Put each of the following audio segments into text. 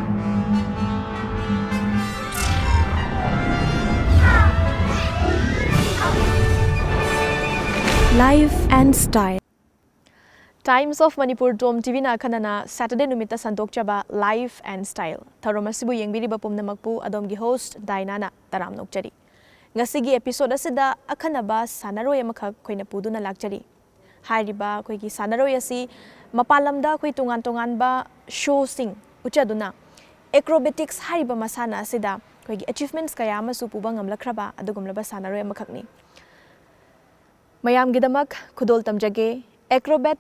Life and Style. Times of Manipur TOMTV na kanana Saturday numita sandok chaba Life and Style. Tharomasibu yengbiri bapum namakpu adomgi host Dainana taram nokchari. Ngasigi episode asida akanaba sanaroy amakak koina puduna lakchari. Hairiba koigi sanaroy asi mapalamda koi tungan ba show sing uchaduna acrobatics hairiba masana asida koigi achievements kaya amasu puba ngamlakraba adugumlaba sanaroy amakakni. Mayam gidamak kudol tamjage Acrobat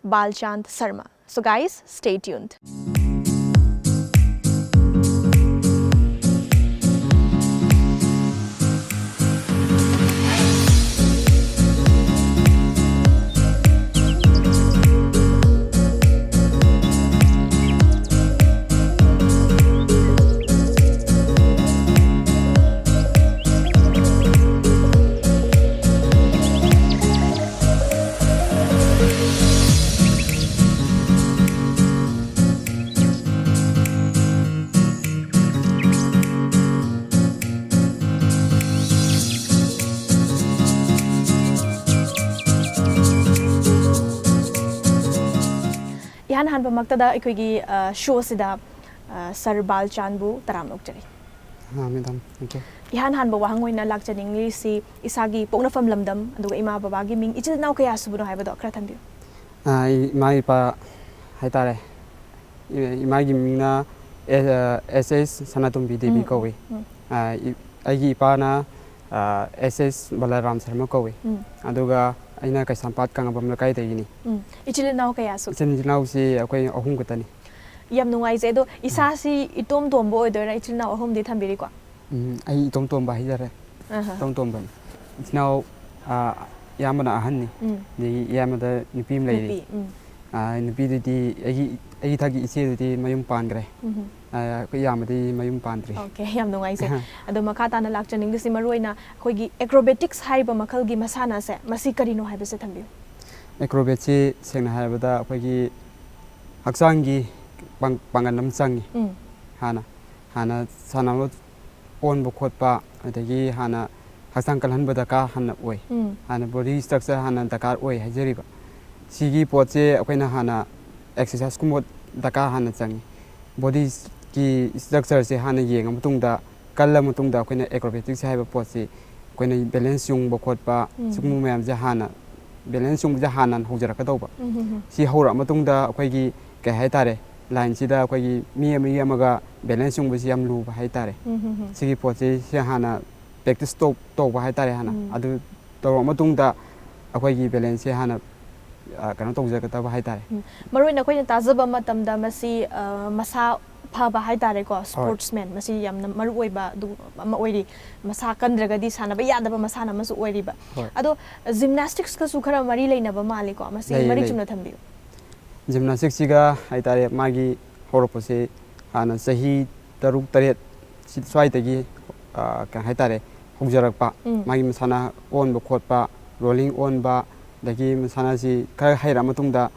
Balchand Sharma. So guys, stay tuned. Ihan han pamaktada ikoigi show sida Sir Balchand bu taram nokchari. Madam, thank you. Ihan han bawa hangoi na lakchaning li si isagi pokna fam lamdam aduga ima baba gi ming ichil naw kaya subuno haibado kra thambiu. Ima ipa haitare. Ima gi mingna SS Sanatumbi Devi kowi. Aigi ipa na SS Balchand Sharma kowi. Aduga aina kai sampat kang abam lakai te ini. Ichil naw kaya su. Ichil naw si akoi ahum gutani. Yam nungai je do isa si itom tombo odora ichil naw ahum di thambiri kwa. Ai itom tomba hijare. Itom tomba. Ichnaw yamana ahan ni. Di yamada nipim lei. Nipi di ai thagi iche di mayum pangre. Ko yamadi mayum pandri. Okay, yam nungai je. Ado makata na lakchaning si maroina khoigi acrobatics haiba makal gi masana se masi karino haiba se thambiu. Acrobat si sengna haibada khoigi haksangi panganam changi. Hana sanamlo on bokhotpa adagi hana haksang kalhanbada ka hana oi. Hana body structure hana dakar oi hajariba. Sigi potse akoina hana exercise kumot daka hana changi. Body ki structure se hana yenga mutungda kalla mutungda akoina acrobatics haiba potse akoina balance yung bokhotpa sukmu mayam je hana balance yung je hana hojara ka doba. Si hora matungda akoigi kai haitare line sida akoigi mi amaga balance yung bisi yam lu ba haitare. Sigi potse si hana practice to ba haitare hana adu to matungda akoigi balance hana kana tawja ka ba haitare. Maroina koina tajaba matamda masi masa phaba haitare ko sportsman masi yamna maru oiba du ama oiri masa kandragadi sanaba yadaba masana masu oiriba. Ado gymnastics ka su khara mari leinaba mali ko masi mari chumna thambiu. Gymnastics siga haitare magi horopose hana sahi taruk taret swaitagi ka haitare hogjarakpa magi masana on ba khotpa rolling on ba dagi masana si ka haira matungda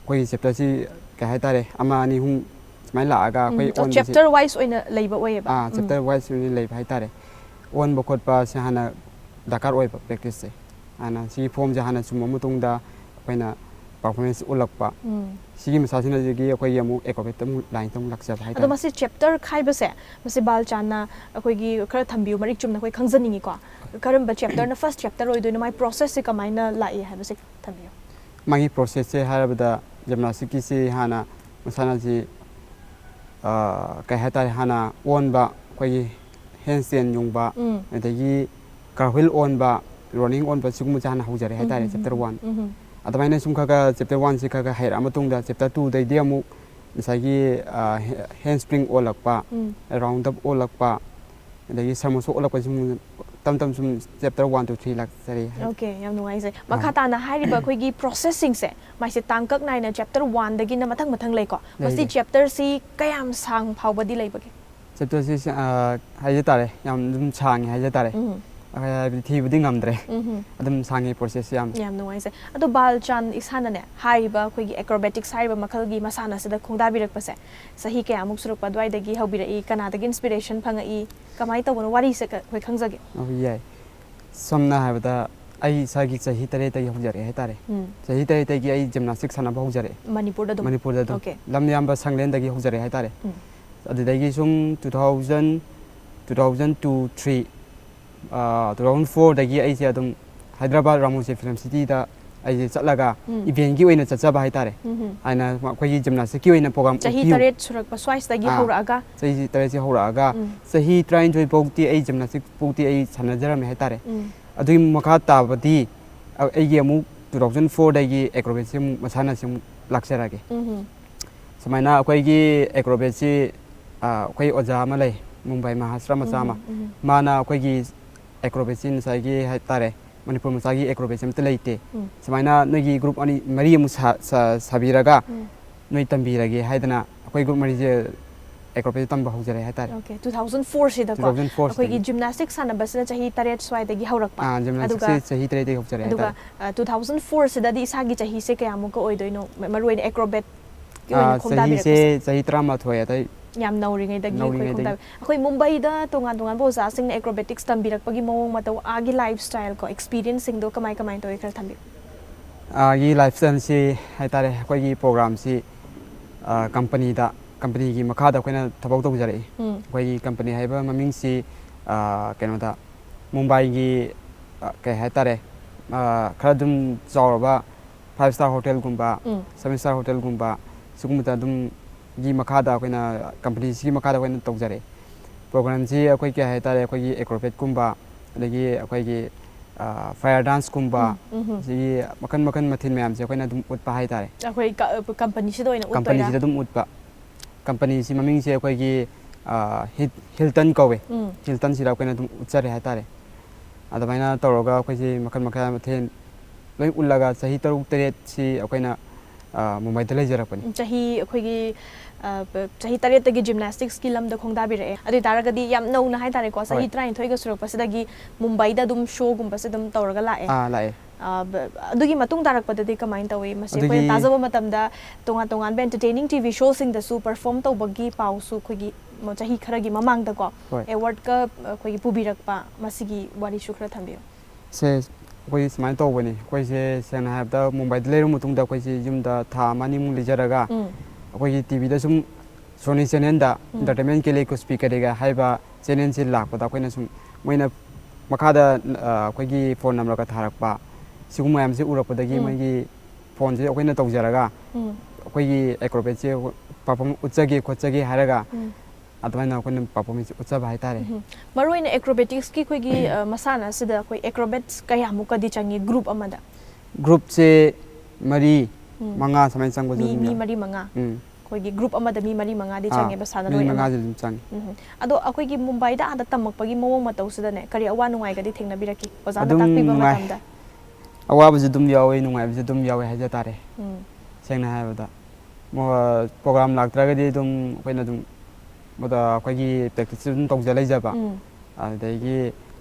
koi chapter si ka haitare ama ani hum smai la aga koi on chapter wise oina leiba oiba. Chapter wise ni leiba haitare on ba khotpa si hana dakar oiba practice se ana si form ja hana sum matungda koina performance ulakpa sigi masasina jigi akoi yamu acrobat tam line tam laksa haitare. Ado masi chapter khaiba se masi balchana akoi gi khara thambiu marik chumna koi khangjaningi ko karam chapter na first chapter oido my process se kamaina lai ha base thambiu. Magi process se harabada gymnastics se hana masana ji kai haitare hana on ba koi handstand yung ba adagi cartwheel on ba running on ba sigumu jana hujare haitare chapter 1 adamaina sum khaga chapter 1 se khaga haira matungda chapter 2 dai diamu misagi handspring olakpa round up olakpa adagi samoso olakpa sum tam sum chapter 1 to 3 lak sari. Okay, yam nungai se makata na hairiba khoigi processing se mai se tangkak nai na chapter 1 dagi na mathang lai ko masi chapter si kayam sang phawbadi leibage. Chapter si haije tare yam dum chang haije tare ꯊꯤꯕꯗꯤ ꯉꯝꯗ꯭ꯔꯦ ꯑꯗꯨꯝ ꯁꯥꯡꯉꯤ process ꯌꯥꯝ ꯅꯨꯡꯉꯥꯏꯖꯩ ꯑꯗꯣ Balchand ꯏꯁꯥꯅꯅꯦ ꯍꯥꯏꯔꯤꯕ ꯑꯩꯈꯣꯏꯒꯤ acrobatics ꯍꯥꯏꯔꯤꯕ ꯃꯈꯜꯒꯤ ꯃꯁꯥꯟꯅꯁꯤꯗ ꯈꯣꯡꯗꯥꯕꯤꯔꯛꯄꯁꯦ ꯆꯍꯤ ꯀꯌꯥꯃꯨꯛ ꯁꯨꯔꯛꯄ ꯑꯗꯨꯋꯥꯏꯗꯒꯤ ꯍꯧꯕꯤꯔꯛꯏ ꯀꯅꯥꯗꯒꯤ inspiration ꯐꯪꯉꯛꯏ ꯀꯃꯥꯏ ꯇꯧꯕꯅꯣ ꯋꯥꯔꯤꯁꯦ ꯑꯩꯈꯣꯏ ꯈꯪꯖꯒꯦ ꯌꯥꯏ ꯁꯝꯅ ꯍꯥꯏꯕꯗ ꯑꯩ ꯏꯁꯥꯒꯤ ꯆꯍꯤ 8ꯇꯒꯤ ꯍꯧꯖꯔꯛꯑꯦ ꯍꯥꯏꯇꯥꯔꯦ ꯆꯍꯤ 8ꯇꯒꯤ ꯑꯩ ꯖꯤꯝꯅꯥꯁꯇꯤꯛ ꯁꯥꯟꯅꯕ ꯍꯧꯖꯔꯛꯑꯦ ꯃꯅꯤꯄꯨꯔꯗ ꯑꯗꯨꯝ ꯂꯝ ꯌꯥꯝꯕ ꯁꯪꯂꯦꯟꯗꯒꯤ ꯍꯧꯖꯔꯛꯑꯦ ꯍꯥꯏꯇꯥꯔꯦ ꯑꯗꯨꯗꯒꯤ ꯁꯨꯝ 2002-3 2004 ꯑꯩꯁꯦ ꯑꯗꯨꯝ Hyderabad Ramosi Film City-ꯗ ꯑꯩꯁꯦ ꯆꯠꯂꯒ ꯏꯚꯦꯟꯠꯀꯤ ꯑꯣꯏꯅ ꯆꯠꯆꯕ ꯍꯥꯏꯇꯥꯔꯦ ꯍꯥꯏꯅ ꯑꯩꯈꯣꯏꯒꯤ ꯖꯤꯝꯅꯥꯁꯇꯤꯛꯀꯤ ꯑꯣꯏꯅ ꯄ꯭ꯔꯣꯒ꯭ꯔꯥꯝ ꯆꯍꯤ 8 ꯁꯨꯔꯛꯄ ꯁ꯭ꯋꯥꯏꯁꯤꯗꯒꯤ ꯍꯧꯔꯛꯑꯒ ꯆꯍꯤ 8ꯁꯦ ꯍꯧꯔꯛꯑꯒ ꯆꯍꯤ 13 ꯐꯥꯎꯗꯤ ꯑꯩ ꯖꯤꯝꯅꯥꯁꯇꯤꯛ ꯐꯥꯎꯗꯤ ꯑꯩ ꯁꯥꯟꯅꯖꯔꯝꯃꯦ ꯍꯥꯏꯇꯥꯔꯦ ꯑꯗꯨꯒꯤ ꯃꯈꯥ ꯇꯥꯕꯗꯤ ꯑꯩꯒꯤ ꯑꯃꯨꯛ 2004 acrobatꯁꯤ ꯑꯃꯨꯛ ꯃꯁꯥꯟꯅꯁꯤ ꯑꯃꯨꯛ ꯂꯥꯛꯆꯔꯒꯦ ꯁꯨꯃꯥꯏꯅ ꯑꯩꯈꯣꯏꯒꯤ acrobatꯁꯤ ꯑꯩꯈꯣꯏ ꯑꯣꯖꯥ ꯑꯃ ꯂꯩ ꯃꯨꯝꯕꯥꯏ ꯃꯍꯥꯔꯥꯁꯇ꯭ꯔ ꯃꯆꯥ ꯑꯃ ꯃꯥꯅ ꯑꯩꯈꯣꯏꯒꯤ acrobatꯁꯤ ꯉꯁꯥꯏꯒꯤ ꯍꯥꯏꯇꯥꯔꯦ ꯃꯅꯤꯄꯨꯔ ꯃꯆꯥꯒꯤ acrobatꯁꯤ ꯑꯝꯇ ꯂꯩꯇꯦ ꯁꯨꯃꯥꯏꯅ ꯅꯣꯏꯒꯤ ꯒ꯭ꯔꯨꯞ 4 ꯑꯃꯨꯛ ꯁꯥꯕꯤꯔꯒ ꯅꯣꯏ ꯇꯝꯕꯤꯔꯒꯦ ꯍꯥꯏꯗꯅ ꯑꯩꯈꯣꯏ ꯒ꯭ꯔꯨꯞ 4ꯁꯦ acrobat ꯇꯝꯕ ꯍꯧꯖꯔꯦ ꯍꯥꯏꯇꯥꯔꯦ 2004 ꯁꯤꯗꯀꯣ ꯑꯩꯈꯣꯏꯒꯤ ꯖꯤꯝꯅꯥꯁꯇꯤꯛ ꯁꯥꯟꯅꯕꯁꯤꯅ ꯆꯍꯤ 8 ꯁ꯭ꯋꯥꯏꯗꯒꯤ ꯍꯧꯔꯛꯄ ꯖꯤꯝꯅꯥꯁꯇꯤꯛꯁꯦ ꯆꯍꯤ 8ꯗꯒꯤ ꯍꯧꯖꯔꯦ ꯑꯗꯨꯒ 2004 ꯁꯤꯗꯗꯤ ꯏꯁꯥꯒꯤ ꯆꯍꯤꯁꯦ ꯀꯌꯥꯃꯨꯛꯀ ꯑꯣꯏꯗꯣꯏꯅꯣ ꯃꯔꯨꯑꯣꯏꯅ acrobat ꯀꯤ ꯑꯣꯏꯅ ꯆꯍꯤꯁꯦ ꯈꯣꯡꯗꯥꯕꯤꯔꯛꯄꯁꯦ ꯆꯍꯤ 13 ꯑꯗꯩ ꯌꯥꯝ ꯅꯧꯔꯤꯉꯩꯗꯒꯤ ꯑꯩꯈꯣꯏ ꯈꯣꯡꯗꯥꯕꯤ ꯑꯩꯈꯣꯏ ꯃꯨꯝꯕꯩꯗ ꯇꯣꯉꯥꯟ ꯇꯣꯉꯥꯟꯕ ꯑꯣꯖꯥꯁꯤꯡꯅ acrobatics ꯇꯝꯕꯤꯔꯛꯄꯒꯤ ꯃꯑꯣꯡ ꯃꯇꯧ ꯒꯤ ꯂꯥꯏꯐ ꯁ꯭ꯇꯥꯏꯜ ꯀꯣ ꯑꯦꯛꯁꯄꯤꯔꯤꯌꯦꯟꯁ ꯁꯤꯡꯗꯣ ꯀꯃꯥꯏ ꯇꯧꯏ ꯈꯔ ꯊꯝꯕꯤꯌꯨ ꯒꯤ ꯂꯥꯏꯐ ꯁ꯭ꯇꯥꯏꯜꯁꯤ ꯍꯥꯏꯇꯥꯔꯦ ꯑꯩꯈꯣꯏꯒꯤ ꯄ꯭ꯔꯣꯒ꯭ꯔꯥꯝꯁꯤ ꯀꯝꯄꯅꯤꯒꯤ ꯃꯈꯥꯗ ꯑꯩꯈꯣꯏꯅ ꯊꯕꯛ ꯇꯧꯖꯔꯛꯏ ꯑꯩꯈꯣꯏꯒꯤ ꯀꯝꯄꯅꯤ ꯍꯥꯏꯕ ꯃꯃꯤꯡꯁꯤ ꯀꯩꯅꯣꯗ ꯃꯨꯝꯕꯥꯏꯒꯤ ꯀꯩ ꯍꯥꯏꯇꯥꯔꯦ ꯈꯔ ꯑꯗꯨꯝ ꯆꯥꯎꯔꯕ 5-star ꯍꯣꯇꯦꯜꯒꯨꯝꯕ 7-star ꯍꯣꯇꯦꯜꯒꯨꯝꯕ ꯁꯤꯒꯨꯝꯕꯗ ꯑꯗꯨꯝ ꯒꯤ ꯃꯈꯥꯗ ꯑꯩꯈꯣꯏꯅ ꯀꯝꯄꯅꯤꯁꯤꯒꯤ ꯃꯈꯥꯗ ꯑꯩꯈꯣꯏꯅ ꯇꯧꯖꯔꯛꯏ ꯄ꯭ꯔꯣꯒ꯭ꯔꯥꯝꯁꯤ ꯑꯩꯈꯣꯏ ꯀꯩ ꯍꯥꯏꯇꯥꯔꯦ ꯑꯩꯈꯣꯏꯒꯤ acrobatꯀꯨꯝꯕ ꯑꯗꯒꯤ ꯑꯩꯈꯣꯏꯒꯤ ꯐꯥꯌꯔ ꯗꯥꯟꯁꯀꯨꯝꯕ ꯁꯤꯒꯤ ꯃꯈꯜ ꯃꯊꯦꯜ ꯃꯌꯥꯝꯁꯦ ꯑꯩꯈꯣꯏꯅ ꯑꯗꯨꯝ ꯎꯠꯄ ꯍꯥꯏꯇꯥꯔꯦ ꯑꯩꯈꯣꯏ ꯀꯝꯄꯅꯤꯁꯤꯗ ꯑꯣꯏꯅ ꯎꯠꯇꯣꯏꯔꯥ ꯀꯝꯄꯅꯤꯁꯤꯗ ꯑꯗꯨꯝ ꯎꯠꯄ ꯀꯝꯄꯅꯤꯁꯤ ꯃꯃꯤꯡꯁꯦ ꯑꯩꯈꯣꯏꯒꯤ ꯍꯤꯜꯇꯟ ꯀꯧꯋꯦ ꯍꯤꯜꯇꯟꯁꯤꯗ ꯑꯩꯈꯣꯏꯅ ꯑꯗꯨꯝ ꯎꯠꯆꯔꯦ ꯍꯥꯏꯇꯥꯔꯦ ꯑꯗꯨꯃꯥꯏꯅ ꯇꯧꯔꯒ ꯑꯩꯈꯣꯏꯁꯤ ꯃꯈꯜ ꯃꯊꯦꯜ ꯂꯣꯏ ꯎꯠꯂꯒ ꯆꯍꯤ 7-8ꯁꯤ ꯑꯩꯈꯣꯏꯅ ꯃꯨꯝꯕꯥꯏꯗ ꯂꯩꯖꯔꯛꯄꯅꯤ ꯆꯍꯤ ꯑꯩꯈꯣꯏꯒꯤ ꯆꯍꯤ 8ꯇꯒꯤ ꯖꯤꯝꯅꯥꯁꯇꯤꯛꯁꯀꯤ ꯂꯝꯗ ꯈꯣꯡꯗꯥꯕꯤꯔꯛꯑꯦ ꯑꯗꯨ ꯑꯣꯏꯇꯥꯔꯒꯗꯤ ꯌꯥꯝ ꯅꯧꯅ ꯍꯥꯏꯇꯥꯔꯦꯀꯣ ꯆꯍꯤ 19ꯒ ꯁꯨꯔꯛꯄꯁꯤꯗꯒꯤ ꯃꯨꯝꯕꯥꯏꯗ ꯑꯗꯨꯝ ꯁꯣꯒꯨꯝꯕꯁꯦ ꯑꯗꯨꯝ ꯇꯧꯔꯒ ꯂꯥꯛꯑꯦ ꯑꯗꯨꯒꯤ ꯃꯇꯨꯡ ꯇꯥꯔꯛꯄꯗꯗꯤ ꯀꯃꯥꯏꯅ ꯇꯧꯏ ꯃꯁꯤ ꯑꯩꯈꯣꯏꯅ ꯇꯥꯖꯕ ꯃꯇꯝꯗ ꯇꯣꯉꯥꯟ ꯇꯣꯉꯥꯟꯕ entertaining TV ꯁꯣꯁꯤꯡꯗꯁꯨ ꯄꯔꯐꯣꯔꯝ ꯇꯧꯕꯒꯤ ꯄꯥꯎꯁꯨ ꯑꯩꯈꯣꯏꯒꯤ ꯆꯍꯤ ꯈꯔꯒꯤ ꯃꯃꯥꯡꯗꯀꯣ ꯑꯦꯋꯥꯔꯗꯀ ꯑꯩꯈꯣꯏꯒꯤ ꯄꯨꯕꯤꯔꯛꯄ ꯃꯁꯤꯒꯤ ꯋꯥꯔꯤꯁꯨ ꯈꯔ ꯊꯝꯕꯤꯌꯨ ꯑꯩꯈꯣꯏ ꯁꯨꯃꯥꯏꯅ ꯇꯧꯕꯅꯤ ꯑꯩꯈꯣꯏꯁꯦ ꯁꯦꯡꯅ ꯍꯥꯏꯔꯕꯗ ꯃꯨꯝꯕꯥꯏꯗ ꯂꯩꯔꯕ ꯃꯇꯨꯡꯗ ꯑꯩꯈꯣꯏꯁꯦ ꯌꯨꯝꯗ ꯊꯥ 1-2ꯃꯨꯛ ꯂꯩꯖꯔꯒ ꯑꯩꯈꯣꯏꯒꯤ ꯇꯤꯚꯤꯗ ꯁꯨꯝ ꯁꯣꯅꯤ ꯆꯦꯅꯦꯜꯗ ꯏꯟꯇꯔꯇꯦꯟꯃꯦꯟ ꯀꯦꯂꯤ ꯀꯨꯁꯄꯤ ꯀꯔꯤꯒ ꯍꯥꯏꯕ ꯆꯦꯅꯦꯜꯁꯤ ꯂꯥꯛꯄꯗ ꯑꯩꯈꯣꯏꯅ ꯁꯨꯝ ꯃꯣꯏꯅ ꯃꯈꯥꯗ ꯑꯩꯈꯣꯏꯒꯤ ꯐꯣꯟ ꯅꯝꯕꯔꯒ ꯊꯥꯔꯛꯄ ꯁꯤꯒꯨꯝꯕ ꯃꯌꯥꯝꯁꯦ ꯎꯔꯛꯄꯗꯒꯤ ꯃꯣꯏꯒꯤ ꯐꯣꯟꯁꯦ ꯑꯩꯈꯣꯏꯅ ꯇꯧꯖꯔꯒ ꯑꯩꯈꯣꯏꯒꯤ acrobatꯁꯦ ꯄꯔꯐꯣꯔꯝ ꯎꯠꯆꯒꯦ ꯈꯣꯠꯆꯒꯦ ꯍꯥꯏꯔꯒ ꯑꯗꯨꯃꯥꯏꯅ ꯑꯩꯈꯣꯏꯅ ꯄꯔꯐꯣꯔꯃꯦꯟꯁ ꯎꯠꯆꯕ ꯍꯥꯏꯇꯥꯔꯦ ꯃꯔꯨꯑꯣꯏꯅ acrobaticsꯀꯤ ꯑꯩꯈꯣꯏꯒꯤ ꯃꯁꯥꯟꯅ ꯑꯁꯤꯗ ꯑꯩꯈꯣꯏ acrobats ꯀꯌꯥꯃꯨꯛꯀꯗꯤ ꯆꯪꯉꯤ ꯒ꯭ꯔꯨꯞ ꯑꯃꯗ ꯒ꯭ꯔꯨꯞꯁꯦ 4-5 ꯁꯨꯃꯥꯏꯅ ꯆꯪꯕꯁꯨ ꯑꯗꯨꯝ ꯃꯤ 4-5 ꯑꯩꯈꯣꯏꯒꯤ ꯒ꯭ꯔꯨꯞ ꯑꯃꯗ ꯃꯤ 4-5ꯗꯤ ꯆꯪꯉꯦꯕ ꯁꯥꯟꯅꯔꯣꯏ ꯃꯤ ꯑꯃ 5 ꯑꯗꯨꯝ ꯆꯪꯉꯤ ꯑꯗꯣ ꯑꯩꯈꯣꯏꯒꯤ ꯃꯨꯝꯕꯥꯏꯗ ꯑꯥꯗ ꯇꯝꯃꯛꯄꯒꯤ ꯃꯑꯣꯡ ꯃꯇꯧꯁꯤꯗꯅꯦ ꯀꯔꯤ ꯑꯋꯥ ꯅꯨꯡꯉꯥꯏꯒꯗꯤ ꯊꯦꯡꯅꯕꯤꯔꯛꯈꯤ ꯑꯣꯖꯥꯅ ꯑꯗꯨꯝ ꯇꯥꯛꯄꯤꯕ ꯅꯨꯡꯉꯥꯏ ꯃꯇꯝꯗ ꯑꯋꯥꯕꯁꯨ ꯑꯗꯨꯝ ꯌꯥꯎꯋꯤ ꯅꯨꯡꯉꯥꯏꯕꯁꯨ ꯑꯗꯨꯝ ꯌꯥꯎꯋꯤ ꯍꯥꯏꯖ ꯇꯥꯔꯦ ꯁꯦꯡꯅ ꯍꯥꯏꯔꯕꯗ ꯄ꯭ꯔꯣꯒ꯭ꯔꯥꯝ ꯂꯥꯛꯇ꯭ꯔꯒꯗꯤ ꯑꯗꯨꯝ ꯑꯩꯈꯣꯏꯅ ꯑꯗꯨꯝ ꯑꯩꯈꯣꯏꯒꯤ ꯄ꯭ꯔꯦꯛꯇꯤꯁꯁꯨ ꯑꯗꯨꯝ ꯇꯧꯖ ꯂꯩꯖꯕ ꯑꯗꯨꯗꯒꯤ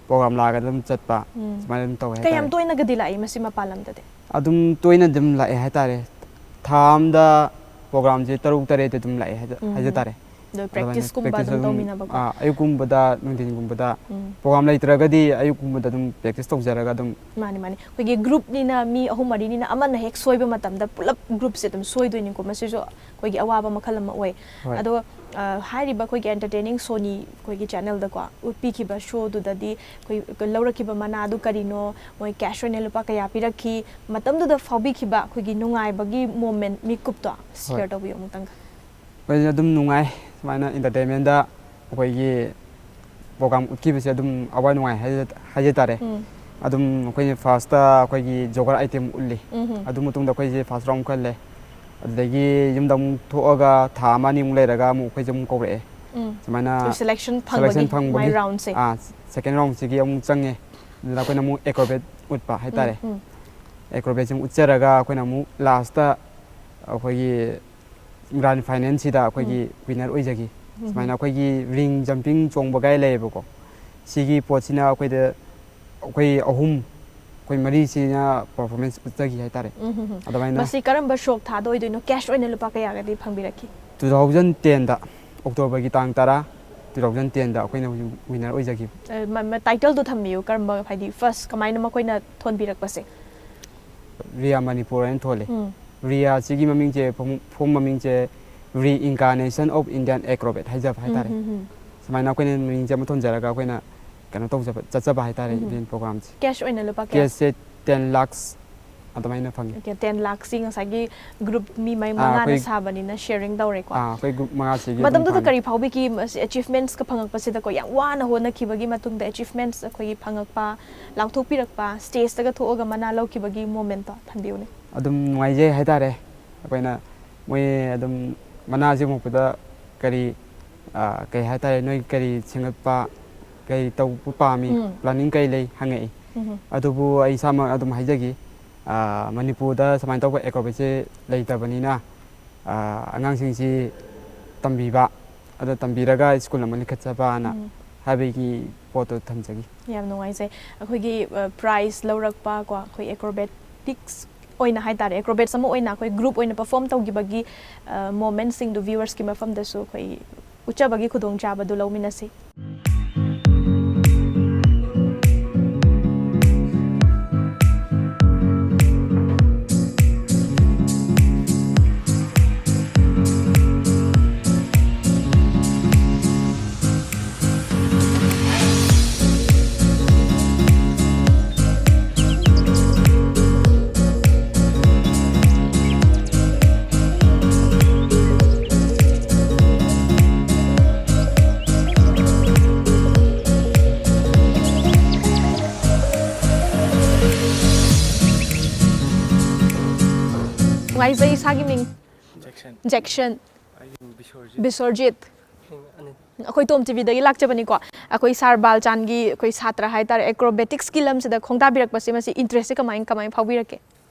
ꯄ꯭ꯔꯣꯒ꯭ꯔꯥꯝ ꯂꯥꯛꯑꯒ ꯑꯗꯨꯝ ꯆꯠꯄ ꯁꯨꯃꯥꯏꯅ ꯑꯗꯨꯝ ꯇꯧꯋꯦ ꯍꯥꯏꯇꯥꯔꯦ ꯀꯌꯥꯝ ꯇꯣꯏꯅꯒꯗꯤ ꯂꯥꯛꯏ ꯃꯁꯤ ꯃꯄꯥꯟ ꯂꯝꯗꯗꯤ ꯑꯗꯨꯝ ꯇꯣꯏꯅ ꯑꯗꯨꯝ ꯂꯥꯛꯑꯦ ꯍꯥꯏꯇꯥꯔꯦ ꯊꯥ ꯑꯝꯗ ꯄ꯭ꯔꯣꯒ꯭ꯔꯥꯝꯁꯦ 7-8 ꯑꯗꯨꯝ ꯂꯥꯛꯑꯦ ꯍꯥꯏꯖ ꯇꯥꯔꯦ ꯄ꯭ꯔꯦꯛꯇꯤꯁꯀꯨꯝꯕ ꯑꯗꯨꯝ ꯇꯧꯃꯤꯟꯅꯕꯀꯣ ꯑꯌꯨꯛꯀꯨꯝꯕꯗ ꯅꯨꯡꯊꯤꯟꯒꯨꯝꯕꯗ ꯄ꯭ꯔꯣꯒ꯭ꯔꯥꯝ ꯂꯩꯇ꯭ꯔꯒꯗꯤ ꯑꯌꯨꯛꯀꯨꯝꯕꯗ ꯑꯗꯨꯝ ꯄ꯭ꯔꯦꯛꯇꯤꯁ ꯇꯧꯖꯔꯒ ꯑꯗꯨꯝ ꯃꯥꯅꯤ ꯑꯩꯈꯣꯏꯒꯤ ꯒ꯭ꯔꯨꯞꯅꯤꯅ ꯃꯤ 3-4ꯅꯤꯅ ꯑꯃꯅ ꯍꯦꯛ ꯁꯣꯏꯕ ꯃꯇꯝꯗ ꯄꯨꯂꯞ ꯒ꯭ꯔꯨꯞꯁꯦ ꯑꯗꯨꯝ ꯁꯣꯏꯗꯣꯏꯅꯤꯀꯣ ꯃꯁꯤꯁꯨ ꯑꯩꯈꯣꯏꯒꯤ ꯑꯋꯥꯕ ꯃꯈꯜ ꯑꯃ ꯑꯣꯏ ꯑꯗꯣ ꯍꯥꯏꯔꯤꯕ ꯑꯩꯈꯣꯏꯒꯤ entertaining ꯁꯣꯅꯤ ꯑꯩꯈꯣꯏꯒꯤ ꯆꯦꯅꯦꯜꯗꯀꯣ ꯎꯠꯄꯤꯈꯤꯕ ꯁꯣꯗꯨꯗꯗꯤ ꯑꯩꯈꯣꯏ ꯂꯧꯔꯛꯈꯤꯕ ꯃꯅꯥꯗꯨ ꯀꯔꯤꯅꯣ ꯃꯣꯏ ꯀꯦꯁ ꯑꯣꯏꯅ ꯂꯨꯄꯥ ꯀꯌꯥ ꯄꯤꯔꯛꯈꯤ ꯃꯇꯝꯗꯨꯗ ꯐꯥꯎꯕꯤꯈꯤꯕ ꯑꯩꯈꯣꯏꯒꯤ ꯅꯨꯡꯉꯥꯏꯕꯒꯤ ꯃꯣꯃꯦꯟ ꯃꯤꯀꯨꯞꯇꯣ ꯁꯤꯌꯔ ꯇꯧꯕꯤꯌꯨ ꯑꯃꯨꯛꯇꯪꯒ ꯑꯩꯈꯣꯏꯁꯦ ꯑꯗꯨꯝ ꯅꯨꯡꯉꯥꯏ ꯁꯨꯃꯥꯏꯅ entertainmentꯗ ꯑꯩꯈꯣꯏꯒꯤ ꯄ꯭ꯔꯣꯒ꯭ꯔꯥꯝ ꯎꯠꯈꯤꯕꯁꯦ ꯑꯗꯨꯝ ꯑꯋꯥ ꯅꯨꯡꯉꯥꯏ ꯍꯥꯏꯖ ꯇꯥꯔꯦ ꯑꯗꯨꯝ ꯑꯩꯈꯣꯏꯅ ꯐꯥꯔꯁꯇ ꯑꯩꯈꯣꯏꯒꯤ ꯖꯣꯒꯔ ꯑꯥꯏꯇꯦꯝ ꯎꯠꯂꯤ ꯑꯗꯨ ꯃꯇꯨꯡꯗ ꯑꯩꯈꯣꯏꯁꯦ ꯐꯥꯔꯁ ꯔꯥꯎꯟ ꯈꯜꯂꯦ ꯑꯗꯨꯗꯒꯤ ꯌꯨꯝꯗ ꯑꯃꯨꯛ ꯊꯣꯛꯑꯒ ꯊꯥ 1-2ꯃꯨꯛ ꯂꯩꯔꯒ ꯑꯃꯨꯛ ꯑꯩꯈꯣꯏꯁꯦ ꯑꯃꯨꯛ ꯀꯧꯔꯛꯑꯦ ꯁꯨꯃꯥꯏꯅ ꯁꯦꯂꯦꯛꯁꯟ ꯐꯪꯕꯒꯤ ꯁꯦꯀꯦꯟ ꯔꯥꯎꯟꯁꯤꯒꯤ ꯑꯃꯨꯛ ꯆꯪꯉꯦ ꯑꯗꯨꯗ ꯑꯩꯈꯣꯏꯅ ꯑꯃꯨꯛ acrobat ꯎꯠꯄ ꯍꯥꯏꯇꯥꯔꯦ acrobatꯁꯤ ꯎꯠꯆꯔꯒ ꯑꯩꯈꯣꯏꯅ ꯑꯃꯨꯛ ꯂꯥꯁꯇ ꯑꯩꯈꯣꯏꯒꯤ ꯒ꯭ꯔꯥꯟ ꯐꯥꯏꯅꯦꯜꯁꯤꯗ ꯑꯩꯈꯣꯏꯒꯤ ꯋꯤꯟꯅꯔ ꯑꯣꯏꯖꯈꯤ ꯁꯨꯃꯥꯏꯅ ꯑꯩꯈꯣꯏꯒꯤ ꯔꯤꯡ ꯖꯝꯄꯤꯡ ꯆꯣꯡꯕ ꯀꯥꯏ ꯂꯩꯌꯦꯕꯀꯣ ꯁꯤꯒꯤ ꯄꯣꯠꯁꯤꯅ ꯑꯩꯈꯣꯏꯗ ꯑꯩꯈꯣꯏ ꯑꯍꯨꯝ ꯑꯩꯈꯣꯏ ꯃꯔꯤꯁꯤꯅ ꯄꯔꯐꯣꯔꯃꯦꯟꯁ ꯎꯠꯆꯈꯤ ꯍꯥꯏꯇꯥꯔꯦ ꯑꯗꯨꯃꯥꯏꯅ ꯃꯁꯤ ꯀꯔꯝꯕ ꯁꯣꯛ ꯊꯥꯗ ꯑꯣꯏꯗꯣꯏꯅꯣ ꯀꯦꯁ ꯑꯣꯏꯅ ꯂꯨꯄꯥ ꯀꯌꯥꯒꯗꯤ ꯐꯪꯕꯤꯔꯛꯈꯤ 2010ꯗ ꯑꯣꯛꯇꯣꯕꯔꯒꯤ ꯇꯥꯡ 10 2010ꯗ ꯑꯩꯈꯣꯏꯅ ꯋꯤꯅꯔ ꯑꯣꯏꯖꯈꯤꯕ ꯇꯥꯏꯇꯜꯗꯨ ꯊꯝꯕꯤꯌꯨ ꯀꯔꯝꯕ ꯍꯥꯏꯗꯤ ꯐꯥꯔꯁ ꯀꯃꯥꯏꯅ ꯃꯈꯣꯏꯅ ꯊꯣꯟꯕꯤꯔꯛꯄꯁꯦ ꯔꯤꯌꯥ ꯃꯅꯤꯄꯨꯔ ꯍꯥꯏꯅ ꯊꯣꯜꯂꯦ ꯔꯤꯌꯥꯁꯤꯒꯤ ꯃꯃꯤꯡꯁꯦ ꯐꯣꯝ ꯃꯃꯤꯡꯁꯦ ꯔꯤꯏꯟꯀꯥꯔꯅꯦꯁꯟ ꯑꯣꯐ ꯏꯟꯗꯤꯌꯟ ꯑꯦꯀ꯭ꯔꯣꯕꯦꯠ ꯍꯥꯏꯖꯕ ꯍꯥꯏꯇꯥꯔꯦ ꯁꯨꯃꯥꯏꯅ ꯑꯩꯈꯣꯏꯅ ꯃꯃꯤꯡꯁꯦ ꯑꯃ ꯊꯣꯟꯖꯔꯒ ꯑꯩꯈꯣꯏꯅ ꯀꯩꯅꯣ ꯇꯧꯖꯕ ꯆꯠꯆꯕ ꯍꯥꯏꯇꯥꯔꯦ ꯏꯚꯦꯟꯠ ꯄ꯭ꯔꯣꯒ꯭ꯔꯥꯝꯁꯦ ꯀꯦꯁ ꯑꯣꯏꯅ ꯂꯨꯄꯥ ꯀꯌꯥ ꯀꯦꯁꯁꯦ 10 lakhs ꯑꯗꯨꯃꯥꯏꯅ ꯐꯪꯉꯤ 10 lakhsꯤ ꯉꯁꯥꯏꯒꯤ ꯒ꯭ꯔꯨꯞ ꯃꯤ ꯃꯉꯥꯅ ꯁꯥꯕꯅꯤꯅ sharing ꯇꯧꯔꯦꯀꯣ ꯑꯩꯈꯣꯏ ꯒ꯭ꯔꯨꯞ ꯃꯉꯥꯁꯤꯒꯤ ꯃꯇꯝꯗꯨꯗ ꯀꯔꯤ ꯐꯥꯎꯕꯤꯈꯤ ꯑꯦꯆꯤꯚꯃꯦꯟꯠꯁꯀ ꯐꯪꯉꯛꯄꯁꯤꯗꯀꯣ ꯌꯥꯝ ꯋꯥꯅ ꯍꯣꯠꯅꯈꯤꯕꯒꯤ ꯃꯇꯨꯡꯗ ꯑꯦꯆꯤꯚꯃꯦꯟꯠꯁ ꯑꯩꯈꯣꯏꯒꯤ ꯐꯪꯉꯛꯄ ꯂꯥꯎꯊꯣꯛꯄꯤꯔꯛꯄ ꯁ꯭ꯇꯦꯖꯇꯒ ꯊꯣꯛꯑꯒ ꯃꯅꯥ ꯂꯧꯈꯤꯕꯒꯤ ꯃꯣꯃꯦꯟꯠꯇꯣ ꯊꯝꯕꯤꯌꯨꯅꯦ ꯑꯗꯨꯝ ꯅꯨꯡꯉꯥꯏꯖꯩ ꯍꯥꯏꯇꯥꯔꯦ ꯑꯩꯈꯣꯏꯅ ꯃꯣꯏ ꯑꯗꯨꯝ ꯃꯅꯥꯁꯤ ꯎꯃꯛꯄꯗ ꯀꯔꯤ ꯀꯩ ꯍꯥꯏꯇꯥꯔꯦ ꯅꯣꯏ ꯀꯔꯤ ꯁꯦꯝꯒꯠꯄ ꯀꯔꯤ ꯇꯧꯕ ꯄꯥꯝꯃꯤ ꯄ꯭ꯂꯥꯅꯤꯡ ꯀꯔꯤ ꯂꯩ ꯍꯪꯉꯛꯏ ꯑꯗꯨꯕꯨ ꯑꯩ ꯏꯁꯥꯃꯛ ꯑꯗꯨꯝ ꯍꯥꯏꯖꯈꯤ ꯃꯅꯤꯄꯨꯔꯗ ꯁꯨꯃꯥꯏꯅ ꯇꯧꯕ ꯑꯦꯀ꯭ꯔꯣꯕꯦꯠꯁꯦ ꯂꯩꯇꯕꯅꯤꯅ ꯑꯉꯥꯡꯁꯤꯡꯁꯤ ꯇꯝꯕꯤꯕ ꯑꯗꯣ ꯇꯝꯕꯤꯔꯒ ꯁ꯭ꯀꯨꯜ ꯑꯃ ꯂꯤꯡꯈꯠꯆꯕꯅ ꯍꯥꯏꯕꯒꯤ ꯄꯣꯠꯇꯣ ꯊꯝꯖꯒꯤ ꯌꯥꯝ ꯅꯨꯡꯉꯥꯏꯖꯩ ꯑꯩꯈꯣꯏꯒꯤ ꯄ꯭ꯔꯥꯏꯖ ꯂꯧꯔꯛꯄ ꯀꯣ ꯑꯩꯈꯣꯏ ꯑꯦꯀ꯭ꯔꯣꯕꯦꯇꯤꯛꯁ ꯑꯣꯏꯅ ꯍꯥꯏꯇꯥꯔꯦ ꯑꯦꯀ꯭ꯔꯣꯕꯦꯠꯁ ꯑꯃ ꯑꯣꯏꯅ ꯑꯩꯈꯣꯏ ꯒ꯭ꯔꯨꯞ ꯑꯣꯏꯅ ꯄꯔꯐꯣꯔꯝ ꯇꯧꯈꯤꯕꯒꯤ ꯃꯣꯃꯦꯟꯠꯁꯤꯡꯗꯨ ꯚ꯭ꯌꯨꯋꯔꯁꯀꯤ ꯃꯐꯝꯗꯁꯨ ꯑꯩꯈꯣꯏ ꯎꯠꯆꯕꯒꯤ ꯈꯨꯗꯣꯡꯆꯥꯕꯗꯨ ꯂꯧꯃꯤꯟꯅꯁꯤ ꯅꯨꯡꯉꯥꯏꯖꯩ ꯏꯁꯥꯒꯤ ꯃꯤꯡ ꯖꯦꯛꯁꯟ ꯕꯤꯁꯣꯔꯖꯤꯠ ꯑꯩꯈꯣꯏ ꯇꯣꯝ ꯇꯤꯚꯤꯗꯒꯤ ꯂꯥꯛꯆꯕꯅꯤꯀꯣ ꯑꯩꯈꯣꯏ ꯁꯥꯔ ꯕꯥꯜꯆꯥꯟꯒꯤ ꯑꯩꯈꯣꯏ ꯁꯥꯇ꯭ꯔ ꯍꯥꯏꯇꯥꯔꯦ ꯑꯦꯀ꯭ꯔꯣꯕꯦꯇꯤꯛꯁꯀꯤ ꯂꯝꯁꯤꯗ ꯈꯣꯡꯗꯥꯕꯤꯔꯛꯄꯁꯤ ꯃꯁꯤ ꯏꯟꯇꯔꯦꯁꯁꯦ ꯀꯃꯥꯏꯅ ꯐꯥꯎꯕꯤꯔꯛꯀꯦ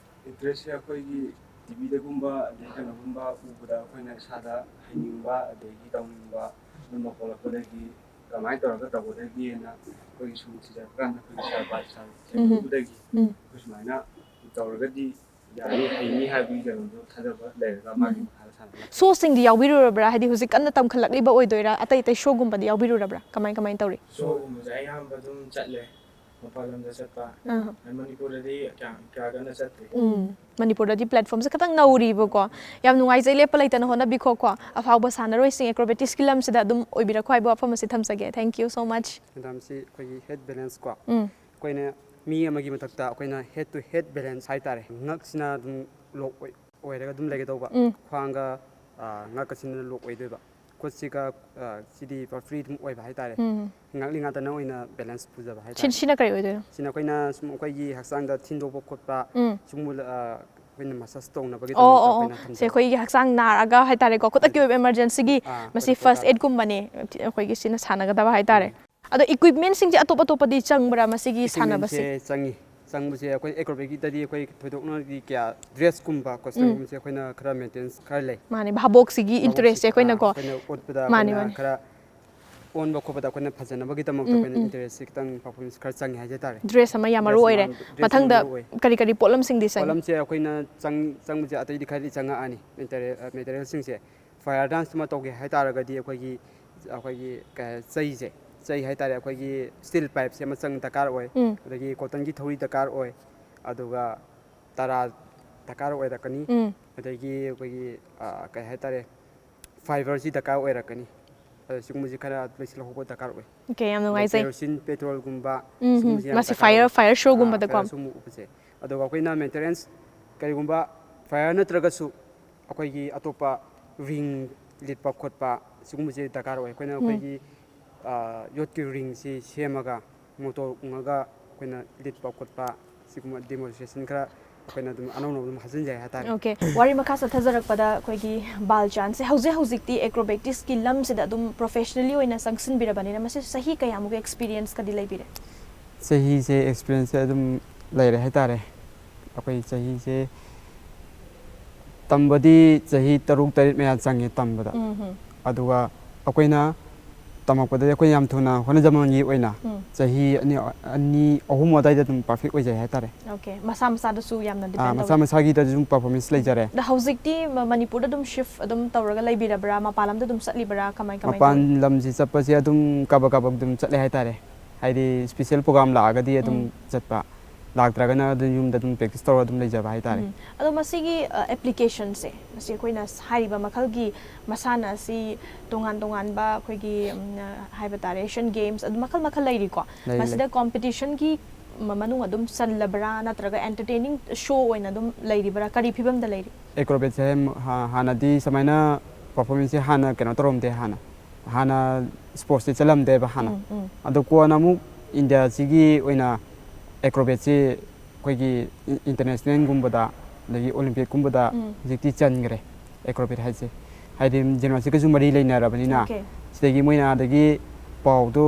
ꯏꯟꯇꯔꯦꯁꯁꯦ ꯑꯩꯈꯣꯏꯒꯤ ꯇꯤꯚꯤꯗꯒꯨꯝꯕ ꯑꯗꯩ ꯀꯩꯅꯣꯒꯨꯝꯕ ꯎꯕꯗ ꯑꯩꯈꯣꯏꯅ ꯏꯁꯥꯗ ꯍꯩꯅꯤꯡꯕ ꯑꯗꯒꯤ ꯇꯧꯅꯤꯡꯕ ꯑꯗꯨꯝꯕ ꯄꯣꯛꯂꯛꯄꯗꯒꯤ ꯀꯃꯥꯏꯅ ꯇꯧꯔꯒ ꯇꯧꯒꯗꯒꯦꯅ ꯑꯩꯈꯣꯏꯒꯤ ꯁꯨꯝ ꯊꯤꯖꯔꯀꯥꯟꯗ ꯑꯩꯈꯣꯏꯒꯤ ꯁꯥꯔ ꯕꯥꯜꯆꯥꯟ ꯎꯕꯗꯒꯤ ꯑꯩꯈꯣꯏ ꯁꯨꯃꯥꯏꯅ ꯇꯧꯔꯒꯗꯤ ꯌꯥꯅꯤ ꯍꯩꯅꯤ ꯍꯥꯏꯕꯒꯤ ꯀꯩꯅꯣꯗꯣ ꯊꯥꯖꯕ ꯂꯩꯔꯒ ꯃꯥꯒꯤ ꯃꯈꯥꯗ ꯁꯥꯟꯅꯕ ꯁꯣꯁꯤꯡꯗꯤ ꯌꯥꯎꯕꯤꯔꯨꯔꯕ꯭रा ꯍꯥꯏꯗꯤ ꯍꯧꯖꯤꯛ ꯀꯟꯅ ꯇꯝꯈꯠꯂꯛꯂꯤꯕ ꯑꯣꯏꯗꯣꯏꯔꯥ ꯑꯇꯩ ꯁꯣꯒꯨꯝꯕꯗꯤ ꯌꯥꯎꯕꯤꯔꯨꯔꯕ꯭रा ꯀꯃꯥꯏꯅ ꯇꯧꯔꯤ ꯁꯣꯒꯨꯝꯕꯁꯦ ꯑꯌꯥꯝꯕ ꯑꯗꯨꯝ ꯆꯠꯂꯦ ꯃꯄꯥꯟ ꯂꯝꯗ ꯆꯠꯄ ꯃꯅꯤꯄꯨꯔꯗꯗꯤ ꯀꯌꯥ ꯀꯟꯅ ꯆꯠꯇ꯭ꯔꯤ ꯃꯅꯤꯄꯨꯔꯗꯗꯤ ꯄ꯭ꯂꯦꯠꯐꯣꯝꯁꯦ ꯈꯤꯇꯪ ꯅꯧꯔꯤꯕꯀꯣ ꯌꯥꯝ ꯅꯨꯡꯉꯥꯏꯖꯩ ꯂꯦꯞꯄ ꯂꯩꯇꯅ ꯍꯣꯠꯅꯕꯤꯈꯣꯀꯣ ꯑꯐꯥꯎꯕ ꯁꯥꯟꯅꯔꯣꯏꯁꯤꯡ ꯑꯦꯀ꯭ꯔꯣꯕꯦꯇꯤꯛꯁꯀꯤ ꯂꯝꯁꯤꯗ ꯑꯗꯨꯝ ꯑꯣꯏꯕꯤꯔꯛꯈꯣ ꯍꯥꯏꯕ ꯋꯥꯐꯝ ꯑꯁꯤ ꯊꯝꯖꯒꯦ ꯊꯦꯡꯛ ꯌꯨ ꯁꯣ ꯃꯆ ꯃꯦꯗꯥꯝꯁꯤ ꯑꯩꯈꯣꯏꯒꯤ ꯍꯦꯗ ꯕꯦꯂꯦꯟꯁ ꯀꯣ ꯑꯩꯈꯣꯏꯅ ꯃꯤ ꯑꯃꯒꯤ ꯃꯊꯛꯇ ꯑꯩꯈꯣꯏꯅ ꯍꯦꯗ ꯇꯨ ꯍꯦꯗ ꯕꯦꯂꯦꯟꯁ ꯍꯥꯏꯇꯥꯔꯦ ꯉꯛꯁꯤꯅ ꯑꯗꯨꯝ ꯂꯣꯛ ꯑꯣꯏꯔꯒ ꯑꯗꯨꯝ ꯂꯩꯒꯗꯧꯕ ꯈ꯭ꯋꯥꯡꯒ ꯉꯛꯀꯁꯤꯅ ꯂꯣꯛ ꯑꯣꯏꯗꯣꯏꯕ ꯈꯨꯠꯁꯤꯒ ꯁꯤꯗꯤ ꯐ꯭ꯔꯤ ꯑꯗꯨꯝ ꯑꯣꯏꯕ ꯍꯥꯏꯇꯥꯔꯦ ꯉꯥꯛꯂꯤ ꯉꯥꯛꯇꯅ ꯑꯣꯏꯅ ꯕꯦꯂꯦꯟꯁ ꯄꯨꯖꯕ ꯍꯥꯏꯇꯥꯔꯦ ꯁꯤꯅ ꯀꯔꯤ ꯑꯣꯏꯗꯣꯏꯅꯣ ꯁꯤꯅ ꯑꯩꯈꯣꯏꯅ ꯁꯨꯝ ꯑꯩꯈꯣꯏꯒꯤ ꯍꯛꯆꯥꯡꯗ ꯊꯤꯟꯗꯣꯛꯄ ꯈꯣꯠꯄ ꯁꯤꯒꯨꯝꯕ ꯑꯩꯈꯣꯏꯅ ꯃꯁꯥꯁ ꯇꯧꯅꯕꯒꯤꯗꯃꯛꯇ ꯑꯩꯈꯣꯏꯅ ꯁꯦ ꯑꯩꯈꯣꯏꯒꯤ ꯍꯛꯆꯥꯡ ꯅꯥꯔꯒ ꯍꯥꯏꯇꯥꯔꯦꯀꯣ ꯈꯨꯗꯛꯀꯤ ꯑꯣꯏꯕ ꯑꯦꯃꯔꯖꯦꯟꯁꯤꯒꯤ ꯃꯁꯤ ꯐꯥꯔꯁ ꯑꯦꯗꯀꯨꯝꯕꯅꯦ ꯑꯩꯈꯣꯏꯒꯤ ꯁꯤꯅ ꯁꯥꯟꯅꯒꯗꯕ ꯍꯥꯏꯇꯥꯔꯦ ꯑꯗꯣ ꯏꯀ꯭ꯋꯤꯞꯃꯦꯟꯁꯤꯡꯁꯦ ꯑꯇꯣꯞꯄꯗꯤ ꯆꯪꯕ꯭ꯔꯥ ꯃꯁꯤꯒꯤ ꯁꯥꯟꯅꯕꯁꯦ ꯆꯪꯉꯤ ꯆꯪꯕꯁꯦ ꯑꯩꯈꯣꯏ ꯑꯦꯀ꯭ꯔꯣꯕꯦꯠꯀꯤꯗꯗꯤ ꯑꯩꯈꯣꯏ ꯊꯣꯏꯗꯣꯛꯅꯗꯤ ꯀꯌꯥ ꯗ꯭ꯔꯦꯁꯀꯨꯝꯕ ꯀꯣꯁꯇ꯭ꯌꯨꯝꯒꯨꯝꯕꯁꯦ ꯑꯩꯈꯣꯏꯅ ꯈꯔ ꯃꯦꯟꯇꯦꯟꯁ ꯈꯔ ꯂꯩ ꯃꯥꯅꯦ ꯚꯥꯕꯣꯛꯁꯤꯒꯤ ꯏꯟꯇꯔꯦꯁꯁꯦ ꯑꯩꯈꯣꯏꯅꯀꯣ ꯑꯩꯈꯣꯏꯅ ꯎꯠꯄꯗ ꯃꯥꯅꯦ ꯑꯩꯈꯣꯏꯅ ꯃꯥꯅꯦ ꯈꯔ ꯑꯣꯟꯕ ꯈꯣꯠꯄꯗ ꯑꯩꯈꯣꯏꯅ ꯐꯖꯅꯕꯒꯤꯗꯃꯛꯇ ꯑꯩꯈꯣꯏꯅ ꯏꯟꯇꯔꯦꯁꯁꯤ ꯈꯤꯇꯪ ꯄꯔꯐꯣꯔꯃꯦꯟꯁ ꯈꯔ ꯆꯪꯉꯤ ꯍꯥꯏꯖ ꯇꯥꯔꯦ ꯗ꯭ꯔꯦꯁ ꯑꯃ ꯌꯥꯝ ꯃꯔꯨ ꯑꯣꯏꯔꯦ ꯗ꯭ꯔꯦꯁ ꯑꯃ ꯃꯊꯪꯗ ꯃꯔꯨ ꯑꯣꯏ ꯀꯔꯤ ꯄꯣꯠꯂꯝꯁꯤꯡꯗꯤ ꯆꯪꯉꯤ ꯄꯣꯠꯂꯝꯁꯦ ꯑꯩꯈꯣꯏꯅ ꯆꯪꯕꯁꯦ ꯑꯇꯩꯗꯤ ꯈꯔꯗꯤ ꯆꯪꯉꯛꯑꯅꯤ ꯃꯦꯇꯔꯤꯌꯦꯜꯁꯤꯡꯁꯦ ꯐꯥꯌꯔ ꯗꯥꯟꯁꯇꯨꯃ ꯇꯧꯒꯦ ꯍꯥꯏꯇꯥꯔꯒꯗꯤ ꯑꯩꯈꯣꯏꯒꯤ ꯆꯩ ꯍꯥꯏꯇꯥꯔꯦ ꯑꯩꯈꯣꯏꯒꯤ ꯁ꯭ꯇꯤꯜ ꯄꯥꯏꯞꯁꯦ ꯑꯃ ꯗꯔꯀꯥꯔ ꯑꯣꯏ ꯑꯗꯒꯤ ꯀꯣꯇꯟꯒꯤ ꯊꯧꯔꯤ ꯗꯔꯀꯥꯔ ꯑꯣꯏ ꯑꯗꯨꯒ ꯇꯔꯥ ꯗꯔꯀꯥꯔ ꯑꯣꯏꯔꯛꯀꯅꯤ ꯑꯗꯒꯤ ꯑꯩꯈꯣꯏꯒꯤ ꯀꯩ ꯍꯥꯏꯇꯥꯔꯦ ꯐꯥꯏꯕꯔꯁꯤ ꯗꯔꯀꯥꯔ ꯑꯣꯏꯔꯛꯀꯅꯤ ꯑꯗꯣ ꯁꯤꯒꯨꯝꯕꯁꯤ ꯈꯔ ꯂꯣꯏꯁꯤꯜꯍꯧꯕ ꯗꯔꯀꯥꯔ ꯑꯣꯏ ꯑꯣꯀꯦ ꯌꯥꯝ ꯑꯗꯩ ꯅꯨꯡꯉꯥꯏꯖꯩ ꯀꯦꯔꯣꯁꯤꯟ ꯄꯦꯇ꯭ꯔꯣꯜꯒꯨꯝꯕ ꯁꯤꯒꯨꯝꯕꯁꯤ ꯌꯥꯝ ꯃꯁꯤ ꯗꯔꯀꯥꯔ ꯑꯣꯏ ꯐꯥꯌꯔ ꯁꯣꯒꯨꯝꯕꯗꯀꯣ ꯁꯨꯝꯕ ꯎꯕꯁꯦ ꯑꯗꯨꯒ ꯑꯩꯈꯣꯏꯅ ꯃꯦꯟꯇꯦꯅꯦꯟꯁ ꯀꯔꯤꯒꯨꯝꯕ ꯐꯥꯌꯔ ꯅꯠꯇ꯭ꯔꯒꯁꯨ ꯑꯩꯈꯣꯏꯒꯤ ꯑꯇꯣꯞꯄ ꯔꯤꯡ ꯂꯤꯠꯄ ꯈꯣꯠꯄ ꯁꯤꯒꯨꯝꯕꯁꯦ ꯗꯔꯀꯥꯔ ꯑꯣꯏ ꯑꯩꯈꯣꯏꯅ ꯑꯩꯈꯣꯏꯒꯤ ꯌꯣꯠꯀꯤ ꯔꯤꯡꯁꯤ ꯁꯦꯝꯃꯒ ꯃꯣꯇꯣꯔ ꯎꯡꯉꯒ ꯑꯩꯈꯣꯏꯅ ꯂꯤꯠꯄ ꯈꯣꯠꯄ ꯁꯤꯒꯨꯝꯕ ꯗꯦꯃꯣꯟꯁꯇ꯭ꯔꯦꯁꯟ ꯈꯔ ꯑꯩꯈꯣꯏꯅ ꯑꯗꯨꯝ ꯑꯅꯧ ꯑꯗꯨꯝ ꯍꯥꯞꯆꯤꯟꯖꯩ ꯍꯥꯏꯇꯥꯔꯦ ꯑꯣꯀꯦ ꯋꯥꯔꯤ ꯃꯈꯥ ꯆꯠꯊꯖꯔꯛꯄꯗ ꯑꯩꯈꯣꯏꯒꯤ ꯕꯥꯜꯆꯥꯟꯁꯦ ꯍꯧꯖꯤꯛꯇꯤ ꯑꯦꯀ꯭ꯔꯣꯕꯦꯇꯤꯛꯁꯀꯤ ꯂꯝꯁꯤꯗ ꯑꯗꯨꯝ ꯄ꯭ꯔꯣꯐꯦꯁꯅꯦꯜꯂꯤ ꯑꯣꯏꯅ ꯆꯪꯁꯤꯟꯕꯤꯔꯕꯅꯤꯅ ꯃꯁꯤ ꯆꯍꯤ ꯀꯌꯥꯃꯨꯛ ꯑꯦꯛꯁꯄꯤꯔꯤꯌꯦꯟꯁꯀꯗꯤ ꯂꯩꯕꯤꯔꯦ ꯆꯍꯤꯁꯦ ꯑꯦꯛꯁꯄꯤꯔꯤꯌꯦꯟꯁꯁꯦ ꯑꯗꯨꯝ ꯂꯩꯔꯦ ꯍꯥꯏꯇꯥꯔꯦ ꯑꯩꯈꯣꯏ ꯆꯍꯤꯁꯦ ꯇꯝꯕꯗꯤ ꯆꯍꯤ 6-7 ꯃꯌꯥ ꯆꯪꯉꯦ ꯇꯝꯕꯗ ꯑꯗꯨꯒ ꯑꯩꯈꯣꯏꯅ ꯇꯝꯃꯛꯄꯗꯗꯤ ꯑꯩꯈꯣꯏ ꯌꯥꯝ ꯊꯨꯅ ꯍꯣꯠꯅꯖꯃꯟꯒꯤ ꯑꯣꯏꯅ ꯆꯍꯤ ꯑꯅꯤ ꯑꯍꯨꯝ ꯑꯗꯥꯏꯗ ꯑꯗꯨꯝ ꯄꯔꯐꯦꯛ ꯑꯣꯏꯖꯩ ꯍꯥꯏꯇꯥꯔꯦ ꯑꯣꯀꯦ ꯃꯁꯥ ꯃꯁꯥꯗꯁꯨ ꯌꯥꯝꯅ ꯗꯤꯄꯦꯟ ꯃꯁꯥ ꯃꯁꯥꯒꯤꯗꯁꯨ ꯑꯗꯨꯝ ꯄꯔꯐꯣꯔꯃꯦꯟꯁ ꯂꯩꯖꯔꯦ ꯍꯧꯖꯤꯛꯇꯤ ꯃꯅꯤꯄꯨꯔꯗ ꯑꯗꯨꯝ ꯁꯤꯐ ꯑꯗꯨꯝ ꯇꯧꯔꯒ ꯂꯩꯕꯤꯔꯕ꯭ꯔꯥ ꯃꯄꯥꯟ ꯂꯝꯗ ꯑꯗꯨꯝ ꯆꯠꯂꯤꯕ꯭ꯔꯥ ꯀꯃꯥꯏ ꯃꯄꯥꯟ ꯂꯝꯁꯤ ꯆꯠꯄꯁꯦ ꯑꯗꯨꯝ ꯀꯕꯛ ꯑꯗꯨꯝ ꯆꯠꯂꯦ ꯍꯥꯏꯇꯥꯔꯦ ꯍꯥꯏꯗꯤ ꯁ꯭ꯄꯦꯁꯤꯌꯦꯜ ꯄ꯭ꯔꯣꯒ꯭ꯔꯥꯝ ꯂꯥꯛꯑꯒꯗꯤ ꯑꯗꯨꯝ ꯆꯠꯄ ꯂꯥꯛꯇ꯭ꯔꯒꯅ ꯑꯗꯨꯝ ꯌꯨꯝꯗ ꯑꯗꯨꯝ ꯄ꯭ꯔꯦꯛꯇꯤꯁ ꯇꯧꯔꯒ ꯑꯗꯨꯝ ꯂꯩꯖꯕ ꯍꯥꯏꯇꯥꯔꯦ ꯑꯗꯣ ꯃꯁꯤꯒꯤ ꯑꯦꯄ꯭ꯂꯤꯀꯦꯁꯟꯁꯦ ꯃꯁꯤ ꯑꯩꯈꯣꯏꯅ ꯍꯥꯏꯔꯤꯕ ꯃꯈꯜꯒꯤ ꯃꯁꯥꯟꯅ ꯑꯁꯤ ꯇꯣꯉꯥꯟ ꯇꯣꯉꯥꯟꯕ ꯑꯩꯈꯣꯏꯒꯤ ꯍꯥꯏꯕ ꯇꯥꯔꯦ ꯑꯦꯁꯤꯌꯟ ꯒꯦꯝꯁ ꯑꯗꯨꯝ ꯃꯈꯜ ꯃꯈꯜ ꯂꯩꯔꯤꯀꯣ ꯃꯁꯤꯗ ꯀꯣꯝꯄꯤꯇꯤꯁꯟꯒꯤ ꯃꯅꯨꯡ ꯑꯗꯨꯝ ꯆꯜꯂꯕ꯭ꯔꯥ ꯅꯠꯇ꯭ꯔꯒ ꯑꯦꯟꯇꯔꯇꯦꯅꯤꯡ ꯁꯣ ꯑꯣꯏꯅ ꯑꯗꯨꯝ ꯂꯩꯔꯤꯕ꯭ꯔꯥ ꯀꯔꯤ ꯐꯤꯕꯝꯗ ꯂꯩꯔꯤ ꯑꯦꯀ꯭ꯔꯣꯕꯦꯠꯁꯦ ꯍꯥꯟꯅꯗꯤ ꯁꯨꯃꯥꯏꯅ ꯄꯔꯐꯣꯔꯃꯦꯟꯁꯁꯦ ꯍꯥꯟꯅ ꯀꯩꯅꯣ ꯇꯧꯔꯝꯗꯦ ꯍꯥꯟꯅ ꯁ꯭ꯄꯣꯔꯠꯁꯁꯦ ꯆꯠꯂꯝꯗꯦꯕ ꯍꯥꯟꯅ ꯑꯗꯣ ꯀꯣꯟꯅ ꯑꯃꯨꯛ ꯏꯟꯗꯤꯌꯥꯁꯤꯒꯤ ꯑꯣꯏꯅ ꯑꯦꯀ꯭ꯔꯣꯕꯦꯠꯁꯤ ꯑꯩꯈꯣꯏꯒꯤ ꯏꯟꯇꯔꯅꯦꯁꯅꯦꯜꯒꯨꯝꯕꯗ ꯑꯗꯒꯤ ꯑꯣꯂꯤꯝꯄꯤꯛꯀꯨꯝꯕꯗ ꯍꯧꯖꯤꯛꯇꯤ ꯆꯟꯈ꯭ꯔꯦ ꯑꯦꯀ꯭ꯔꯣꯕꯦꯠ ꯍꯥꯏꯁꯦ ꯍꯥꯏꯗꯤ ꯖꯤꯝꯅꯥꯁꯇꯤꯛꯀꯁꯨ ꯃꯔꯤ ꯂꯩꯅꯔꯕꯅꯤꯅ ꯁꯤꯗꯒꯤ ꯃꯣꯏꯅ ꯑꯗꯒꯤ ꯄꯥꯎꯗꯨ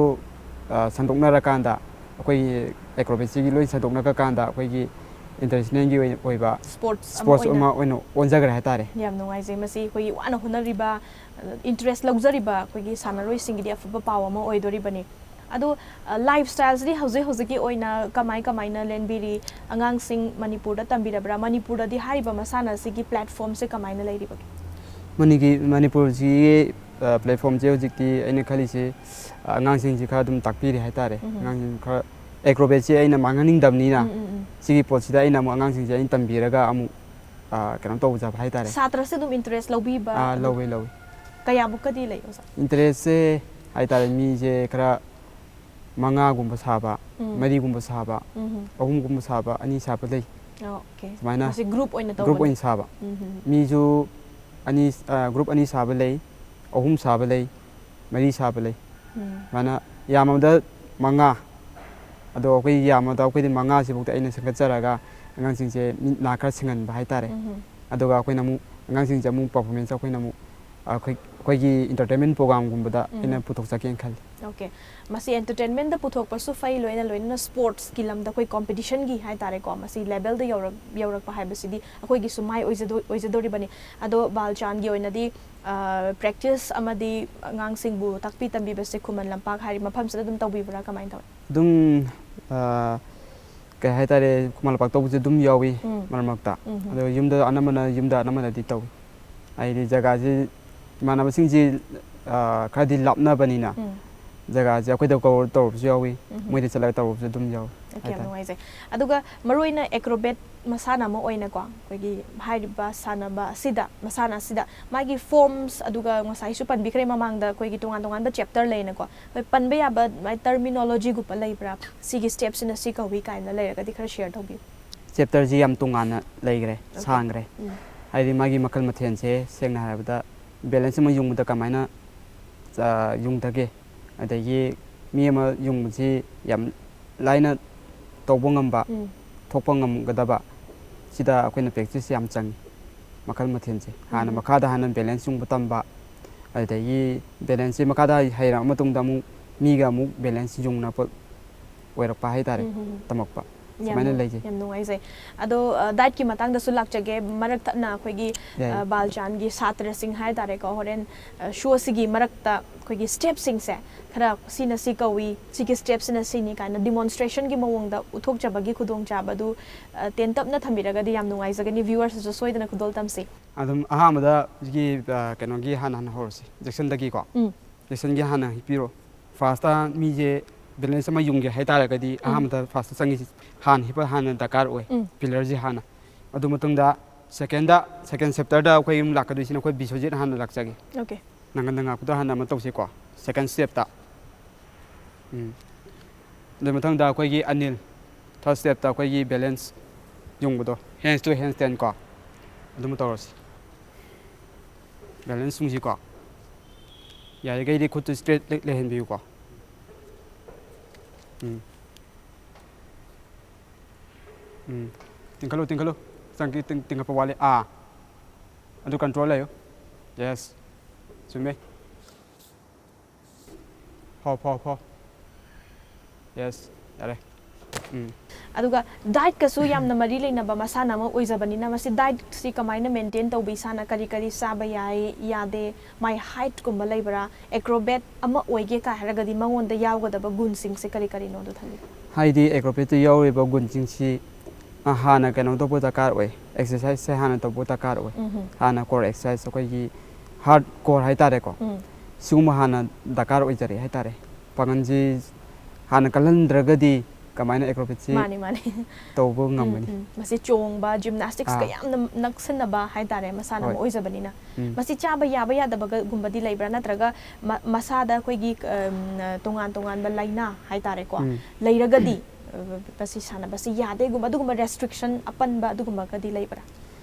ꯁꯟꯗꯣꯛꯅꯔꯀꯥꯟꯗ ꯑꯩꯈꯣꯏꯒꯤ ꯑꯦꯀ꯭ꯔꯣꯕꯦꯠꯁꯤꯒꯤ ꯂꯣꯏ ꯁꯟꯗꯣꯛꯅꯔꯀꯥꯟꯗ ꯑꯩꯈꯣꯏꯒꯤ ꯏꯟꯇꯔꯅꯦꯁꯅꯦꯜꯒꯤ ꯑꯣꯏꯕ ꯁ꯭ꯄꯣꯔꯠꯁ ꯑꯃ ꯑꯣꯏꯅ ꯑꯣꯟꯖꯈ꯭ꯔꯦ ꯍꯥꯏꯇꯥꯔꯦ ꯌꯥꯝ ꯅꯨꯡꯉꯥꯏꯖꯩ ꯃꯁꯤ ꯑꯩꯈꯣꯏꯒꯤ ꯋꯥꯅ ꯍꯣꯠꯅꯔꯤꯕ ꯏꯟꯇꯔꯦꯁ ꯂꯧꯖꯔꯤꯕ ꯑꯩꯈꯣꯏꯒꯤ ꯁꯥꯟꯅꯔꯣꯏꯁꯤꯡꯒꯤꯗꯤ ꯑꯐꯕ ꯄꯥꯎ ꯑꯃ ꯑꯣꯏꯗꯣꯔꯤꯕꯅꯤ ꯑꯗꯣ ꯂꯥꯏꯐ ꯁ꯭ꯇꯥꯏꯜꯁꯤꯗꯤ ꯍꯧꯖꯤꯛꯀꯤ ꯑꯣꯏꯅ ꯀꯃꯥꯏꯅ ꯂꯦꯟꯕꯤꯔꯤ ꯑꯉꯥꯡꯁꯤꯡ ꯃꯅꯤꯄꯨꯔꯗ ꯇꯝꯕꯤꯔꯕ꯭ꯔꯥ ꯃꯅꯤꯄꯨꯔꯗꯗꯤ ꯍꯥꯏꯔꯤꯕ ꯃꯁꯥꯟꯅ ꯑꯁꯤꯒꯤ ꯄ꯭ꯂꯦꯠꯐꯣꯝꯁꯦ ꯀꯃꯥꯏꯅ ꯂꯩꯔꯤꯕꯒꯦ ꯃꯅꯤꯄꯨꯔꯁꯤꯒꯤ ꯄ꯭ꯂꯦꯠꯐꯣꯝꯁꯦ ꯍꯧꯖꯤꯛꯇꯤ ꯑꯩꯅ ꯈꯜꯂꯤꯁꯦ ꯑꯉꯥꯡꯁꯤꯡꯁꯤ ꯈꯔ ꯑꯗꯨꯝ ꯇꯥꯛꯄꯤꯔꯤ ꯍꯥꯏꯇꯥꯔꯦ ꯑꯉꯥꯡꯁꯤꯡ ꯈꯔ ꯑꯦꯀ꯭ꯔꯣꯕꯦꯠꯁꯦ ꯑꯩꯅ ꯃꯥꯡꯍꯟꯅꯤꯡꯗꯕꯅꯤꯅ ꯁꯤꯒꯤ ꯄꯣꯠꯁꯤꯗ ꯑꯩꯅ ꯑꯃꯨꯛ ꯑꯉꯥꯡꯁꯤꯡꯁꯦ ꯑꯩꯅ ꯇꯝꯕꯤꯔꯒ ꯑꯃꯨꯛ ꯀꯩꯅꯣ ꯇꯧꯖꯕ ꯍꯥꯏꯇꯥꯔꯦ ꯁꯥꯇ꯭ꯔꯁꯦ ꯑꯗꯨꯝ ꯏꯟꯇꯔꯦꯁ ꯂꯧꯕꯤꯕ ꯂꯧꯋꯤ ꯀꯌꯥꯃꯨꯛꯀꯗꯤ ꯂꯩ ꯑꯣꯖꯥ ꯏꯟꯇꯔꯦꯁꯁꯦ ꯍꯥꯏꯇꯥꯔꯦ ꯃꯤꯁꯦ ꯈꯔ ꯃꯉꯥꯒꯨꯝꯕ ꯁꯥꯕ ꯃꯔꯤꯒꯨꯝꯕ ꯁꯥꯕ ꯑꯍꯨꯝꯒꯨꯝꯕ ꯁꯥꯕ ꯑꯅꯤ ꯁꯥꯕ ꯂꯩ ꯁꯨꯃꯥꯏꯅ ꯃꯁꯤ ꯒ꯭ꯔꯨꯞ ꯑꯣꯏꯅ ꯒ꯭ꯔꯨꯞ ꯇꯧꯕꯅꯤ ꯑꯣꯏꯅ ꯁꯥꯕ ꯃꯤꯁꯨ ꯒ꯭ꯔꯨꯞ ꯑꯅꯤ ꯁꯥꯕ ꯂꯩ ꯑꯍꯨꯝ ꯁꯥꯕ ꯂꯩ ꯃꯔꯤ ꯁꯥꯕ ꯂꯩ ꯁꯨꯃꯥꯏꯅ ꯌꯥꯝꯃꯕꯗ ꯃꯉꯥ ꯑꯗꯣ ꯑꯩꯈꯣꯏ ꯌꯥꯝꯃꯕꯗ ꯑꯩꯈꯣꯏꯗꯤ ꯃꯉꯥꯁꯤꯐꯥꯎꯗ ꯑꯩꯅ ꯁꯦꯝꯒꯠꯆꯔꯒ ꯑꯉꯥꯡꯁꯤꯡꯁꯦ ꯃꯤꯠ ꯅꯥ ꯈꯔ ꯁꯤꯡꯍꯟꯕ ꯍꯥꯏꯇꯥꯔꯦ ꯑꯗꯨꯒ ꯑꯩꯈꯣꯏꯅ ꯑꯃꯨꯛ ꯑꯉꯥꯡꯁꯤꯡꯁꯦ ꯑꯃꯨꯛ ꯄꯔꯐꯣꯔꯃꯦꯟꯁ ꯑꯩꯈꯣꯏꯅ ꯑꯃꯨꯛ ꯑꯩꯈꯣꯏꯒꯤ ꯏꯟꯇꯔꯇꯦꯟꯃꯦꯟ ꯄ꯭ꯔꯣꯒ꯭ꯔꯥꯝꯒꯨꯝꯕꯗ ꯑꯩꯅ ꯄꯨꯊꯣꯛꯆꯒꯦꯅ ꯈꯜꯂꯤ ꯑꯣꯀꯦ ꯃꯁꯤ ꯑꯦꯟꯇꯔꯇꯦꯟꯃꯦꯟꯗ ꯄꯨꯊꯣꯛꯄꯁꯨ ꯐꯩ ꯂꯣꯏꯅꯅ ꯁ꯭ꯄꯣꯔꯠꯁꯀꯤ ꯂꯝꯗ ꯑꯩꯈꯣꯏ ꯀꯣꯝꯄꯤꯇꯤꯁꯟꯒꯤ ꯍꯥꯏꯇꯥꯔꯦꯀꯣ ꯃꯁꯤ ꯂꯦꯚꯦꯜꯗ ꯌꯧꯔꯛꯄ ꯍꯥꯏꯕꯁꯤꯗꯤ ꯑꯩꯈꯣꯏꯒꯤꯁꯨ ꯃꯥꯏ ꯑꯣꯏꯖꯗꯣꯔꯤꯕꯅꯤ ꯑꯗꯣ ꯕꯥꯜꯆꯥꯟꯒꯤ ꯑꯣꯏꯅꯗꯤ ꯄ꯭ꯔꯦꯛꯇꯤꯁ ꯑꯃꯗꯤ ꯑꯉꯥꯡꯁꯤꯡꯕꯨ ꯇꯥꯛꯄꯤ ꯇꯝꯕꯤꯕꯁꯦ ꯈꯨꯃꯟ ꯂꯝꯄꯥꯛ ꯍꯥꯏꯔꯤꯕ ꯃꯐꯝꯁꯤꯗ ꯑꯗꯨꯝ ꯇꯧꯕꯤꯕ꯭ꯔꯥ ꯀꯃꯥꯏꯅ ꯇꯧꯋꯤ ꯑꯗꯨꯝ ꯀꯩ ꯍꯥꯏꯇꯥꯔꯦ ꯈꯨꯃꯟ ꯂꯝꯄꯥꯛ ꯇꯧꯕꯁꯦ ꯑꯗꯨꯝ ꯌꯥꯎꯏ ꯃꯔꯛ ꯃꯔꯛꯇ ꯑꯗꯣ ꯌꯨꯝꯗ ꯑꯅꯝꯕꯅꯗꯤ ꯇꯧꯏ ꯍꯥꯏꯗꯤ ꯖꯒꯥꯁꯤ ꯏꯃꯥꯟꯅꯕꯁꯤꯡꯁꯤ ꯈꯔꯗꯤ ꯂꯥꯞꯅꯕꯅꯤꯅ ꯖꯒꯥꯁꯦ ꯑꯩꯈꯣꯏꯗ ꯀꯧꯔ ꯇꯧꯔꯕꯁꯨ ꯌꯥꯎꯏ ꯃꯣꯏꯗ ꯆꯠꯂꯒ ꯇꯧꯔꯕꯁꯨ ꯑꯗꯨꯝ ꯌꯥꯎꯏ ꯌꯥꯝ ꯅꯨꯡꯉꯥꯏꯖꯩ ꯑꯗꯨꯒ ꯃꯔꯨꯑꯣꯏꯅ ꯑꯦꯀ꯭ꯔꯣꯕꯦꯠ ꯃꯁꯥꯟꯅ ꯑꯃ ꯑꯣꯏꯅꯀꯣ ꯑꯩꯈꯣꯏꯒꯤ ꯍꯥꯏꯔꯤꯕ ꯁꯥꯟꯅꯕ ꯑꯁꯤꯗ ꯃꯁꯥꯟꯅ ꯑꯁꯤꯗ ꯃꯥꯒꯤ ꯐꯣꯔꯝꯁ ꯑꯗꯨꯒ ꯉꯁꯥꯏꯁꯨ ꯄꯟꯕꯤꯈ꯭ꯔꯦ ꯃꯃꯥꯡꯗ ꯑꯩꯈꯣꯏꯒꯤ ꯇꯣꯉꯥꯟ ꯇꯣꯉꯥꯟꯕ ꯆꯦꯞꯇꯔ ꯂꯩꯅꯀꯣ ꯑꯩꯈꯣꯏ ꯄꯟꯕ ꯌꯥꯕ ꯇꯔꯃꯤꯅꯣꯂꯣꯖꯤꯒꯨꯝꯕ ꯂꯩꯕ꯭ꯔꯥ ꯁꯤꯒꯤ ꯁ꯭ꯇꯦꯞꯁꯤꯅ ꯁꯤ ꯀꯧꯏ ꯀꯥꯏꯅ ꯂꯩꯔꯒꯗꯤ ꯈꯔ ꯁꯤꯌꯔ ꯇꯧꯕꯤꯌꯨ ꯆꯦꯞꯇꯔꯁꯤ ꯌꯥꯝ ꯇꯣꯉꯥꯟꯅ ꯂꯩꯈ꯭ꯔꯦ ꯁꯥꯡꯈ꯭ꯔꯦ ꯍꯥꯏꯗꯤ ꯃꯥꯒꯤ ꯃꯈꯜ ꯃꯊꯦꯜꯁꯦ ꯁꯦꯡꯅ ꯍꯥꯏꯔꯕꯗ ꯕꯦꯂꯦꯟꯁ ꯑꯃ ꯌꯨꯡꯕꯗ ꯀꯃꯥꯏꯅ ꯌꯨꯡꯊꯒꯦ ꯑꯗꯒꯤ ꯃꯤ ꯑꯃ ꯌꯨꯡꯕꯁꯤ ꯌꯥꯝ ꯂꯥꯏꯅ ꯇꯧꯕ ꯉꯝꯕ ꯊꯣꯛꯄ ꯉꯝꯒꯗꯕ ꯁꯤꯗ ꯑꯩꯈꯣꯏꯅ ꯄ꯭ꯔꯦꯛꯇꯤꯁ ꯌꯥꯝ ꯆꯪꯉꯤ ꯃꯈꯜ ꯃꯊꯦꯜꯁꯦ ꯃꯈꯥꯗ ꯍꯥꯟꯅ ꯕꯦꯂꯦꯟꯁ ꯌꯨꯡꯕ ꯇꯝꯕ ꯑꯗꯒꯤ ꯕꯦꯂꯦꯟꯁꯁꯤ ꯃꯈꯥꯗ ꯍꯩꯔꯕ ꯃꯇꯨꯡꯗ ꯑꯃꯨꯛ ꯃꯤꯒ ꯑꯃꯨꯛ ꯕꯦꯂꯦꯟꯁ ꯌꯨꯡꯅꯕ ꯑꯣꯏꯔꯛꯄ ꯍꯥꯏꯇꯥꯔꯦ ꯇꯝꯃꯛꯄ ꯁꯨꯃꯥꯏꯅ ꯂꯩꯖꯩ ꯌꯥꯝ ꯅꯨꯡꯉꯥꯏꯖꯩ ꯑꯗꯣ ꯗꯥꯏꯠꯀꯤ ꯃꯇꯥꯡꯗꯁꯨ ꯂꯥꯛꯆꯒꯦ ꯃꯔꯛ ꯊꯠꯅ ꯑꯩꯈꯣꯏꯒꯤ ꯕꯥꯜꯆꯥꯟꯒꯤ ꯁꯥꯇ꯭ꯔꯁꯤꯡ ꯍꯥꯏꯇꯥꯔꯦꯀꯣ ꯍꯣꯔꯦꯟ ꯁꯣꯁꯤꯒꯤ ꯃꯔꯛꯇ ꯑꯩꯈꯣꯏꯒꯤ ꯁ꯭ꯇꯦꯞꯁꯤꯡꯁꯦ ꯈꯔ ꯁꯤꯅ ꯁꯤ ꯀꯧꯏ ꯁꯤꯒꯤ ꯁ꯭ꯇꯦꯞꯁꯤꯅ ꯁꯤꯅꯤ ꯀꯥꯏꯅ ꯗꯤꯃꯣꯟꯁꯇ꯭ꯔꯦꯁꯟꯒꯤ ꯃꯑꯣꯡꯗ ꯎꯠꯊꯣꯛꯆꯕꯒꯤ ꯈꯨꯗꯣꯡꯆꯥꯕꯗꯨ ꯇꯦꯟꯇꯞꯅ ꯊꯝꯕꯤꯔꯒꯗꯤ ꯌꯥꯝ ꯅꯨꯡꯉꯥꯏꯖꯒꯅꯤ ꯚ꯭ꯌꯨꯋꯔꯁꯤꯁꯨ ꯁꯣꯏꯗꯅ ꯈꯨꯗꯣꯜ ꯇꯝꯁꯤ ꯑꯗꯨꯝ ꯑꯍꯥꯟꯕꯗ ꯍꯧꯖꯤꯛꯀꯤ ꯀꯩꯅꯣꯒꯤ ꯍꯥꯟꯅ ꯍꯧꯔꯁꯤ ꯖꯦꯛꯁꯟꯗꯒꯤꯀꯣ ꯖꯦꯛꯁꯟꯒꯤ ꯍꯥꯟꯅ ꯍꯤꯞꯄꯤꯔꯣ ꯐꯥꯔꯁꯇ ꯃꯤꯁꯦ ꯕꯦꯂꯦꯟꯁ ꯑꯃ ꯌꯨꯡꯒꯦ ꯍꯥꯏꯇꯥꯔꯒꯗꯤ ꯑꯍꯥꯟꯕꯗ ꯐꯥꯔꯁꯇ ꯆꯪꯉꯤꯁꯤ ꯍꯥꯟꯅ ꯍꯤꯞꯄ ꯍꯥꯟꯅ ꯗꯔꯀꯥꯔ ꯑꯣꯏ ꯄꯤꯂꯔꯁꯤ ꯍꯥꯟꯅ ꯑꯗꯨ ꯃꯇꯨꯡꯗ ꯁꯦꯀꯦꯟ ꯆꯦꯞꯇꯔꯗ ꯑꯩꯈꯣꯏ ꯑꯃꯨꯛ ꯂꯥꯛꯀꯗꯣꯏꯁꯤꯅ ꯑꯩꯈꯣꯏ ꯕꯤꯁꯣꯖꯤꯠ ꯍꯥꯟꯅ ꯂꯥꯛꯆꯒꯦ ꯅꯪꯒꯟꯗ ꯉꯥꯛꯄꯗꯣ ꯍꯥꯟꯅ ꯑꯃ ꯇꯧꯁꯤꯀꯣ ꯁꯦꯀꯦꯟ ꯁ꯭ꯇꯦꯞꯇ ꯑꯗꯨ ꯃꯊꯪꯗ ꯑꯩꯈꯣꯏꯒꯤ ꯑꯅꯤꯜ ꯊꯥꯔꯠ ꯁ꯭ꯇꯦꯞꯇ ꯑꯩꯈꯣꯏꯒꯤ ꯕꯦꯂꯦꯟꯁ ꯌꯨꯡꯕꯗꯣ ꯍꯦꯟꯁ ꯇꯨ ꯍꯦꯟꯁ ꯁ꯭ꯇꯦꯟ ꯀꯣ ꯑꯗꯨꯃ ꯇꯧꯔꯁꯤ ꯕꯦꯂꯦꯟꯁ ꯌꯨꯡꯁꯤꯀꯣ ꯌꯥꯔꯤꯈꯩꯗꯤ ꯈꯨꯠꯇꯨ ꯁ꯭ꯇ꯭ꯔꯦꯠ ꯂꯩꯍꯟꯕꯤꯌꯨꯀꯣ ꯇꯤꯡꯈꯠꯂꯨ ꯇꯤꯡꯈꯠꯄ ꯋꯥꯠꯂꯤ ꯑꯗꯨ ꯀꯟꯇ꯭ꯔꯣꯜ ꯂꯩꯌꯨ ꯌꯦꯁ ꯆꯨꯝꯃꯦ ꯐꯥꯎ ꯌꯦꯁ ꯌꯥꯔꯦ aduga diet kasu yamna mari leina ba masana ma oizabani na masi diet si kamaina maintain tawbi sana kari kari saba yai yade my height kumba leibra acrobat ama oige ka haragadi mangonda yawgada ba gun sing se kari kari no do thali haidi acrobat to yawe ba gun sing si hana kano to bota kar oi exercise se hana to bota kar oi hana core exercise ko gi hard core hai tare ko suguma hana dakar oi jare hai tare panganji hana kalandragadi kamaina acrobat si mani mani to bo ngamani masi chong ba gymnastics ka yam naksan ba hai tare masana ma oizabani na masi chaba yaba yada ba gumbadi leibra natraga masada koi gi tongan tongan ba laina hai tare ko leiragadi basi sana basi yade gumba dugumba restriction apan ba dugumba ka di leibra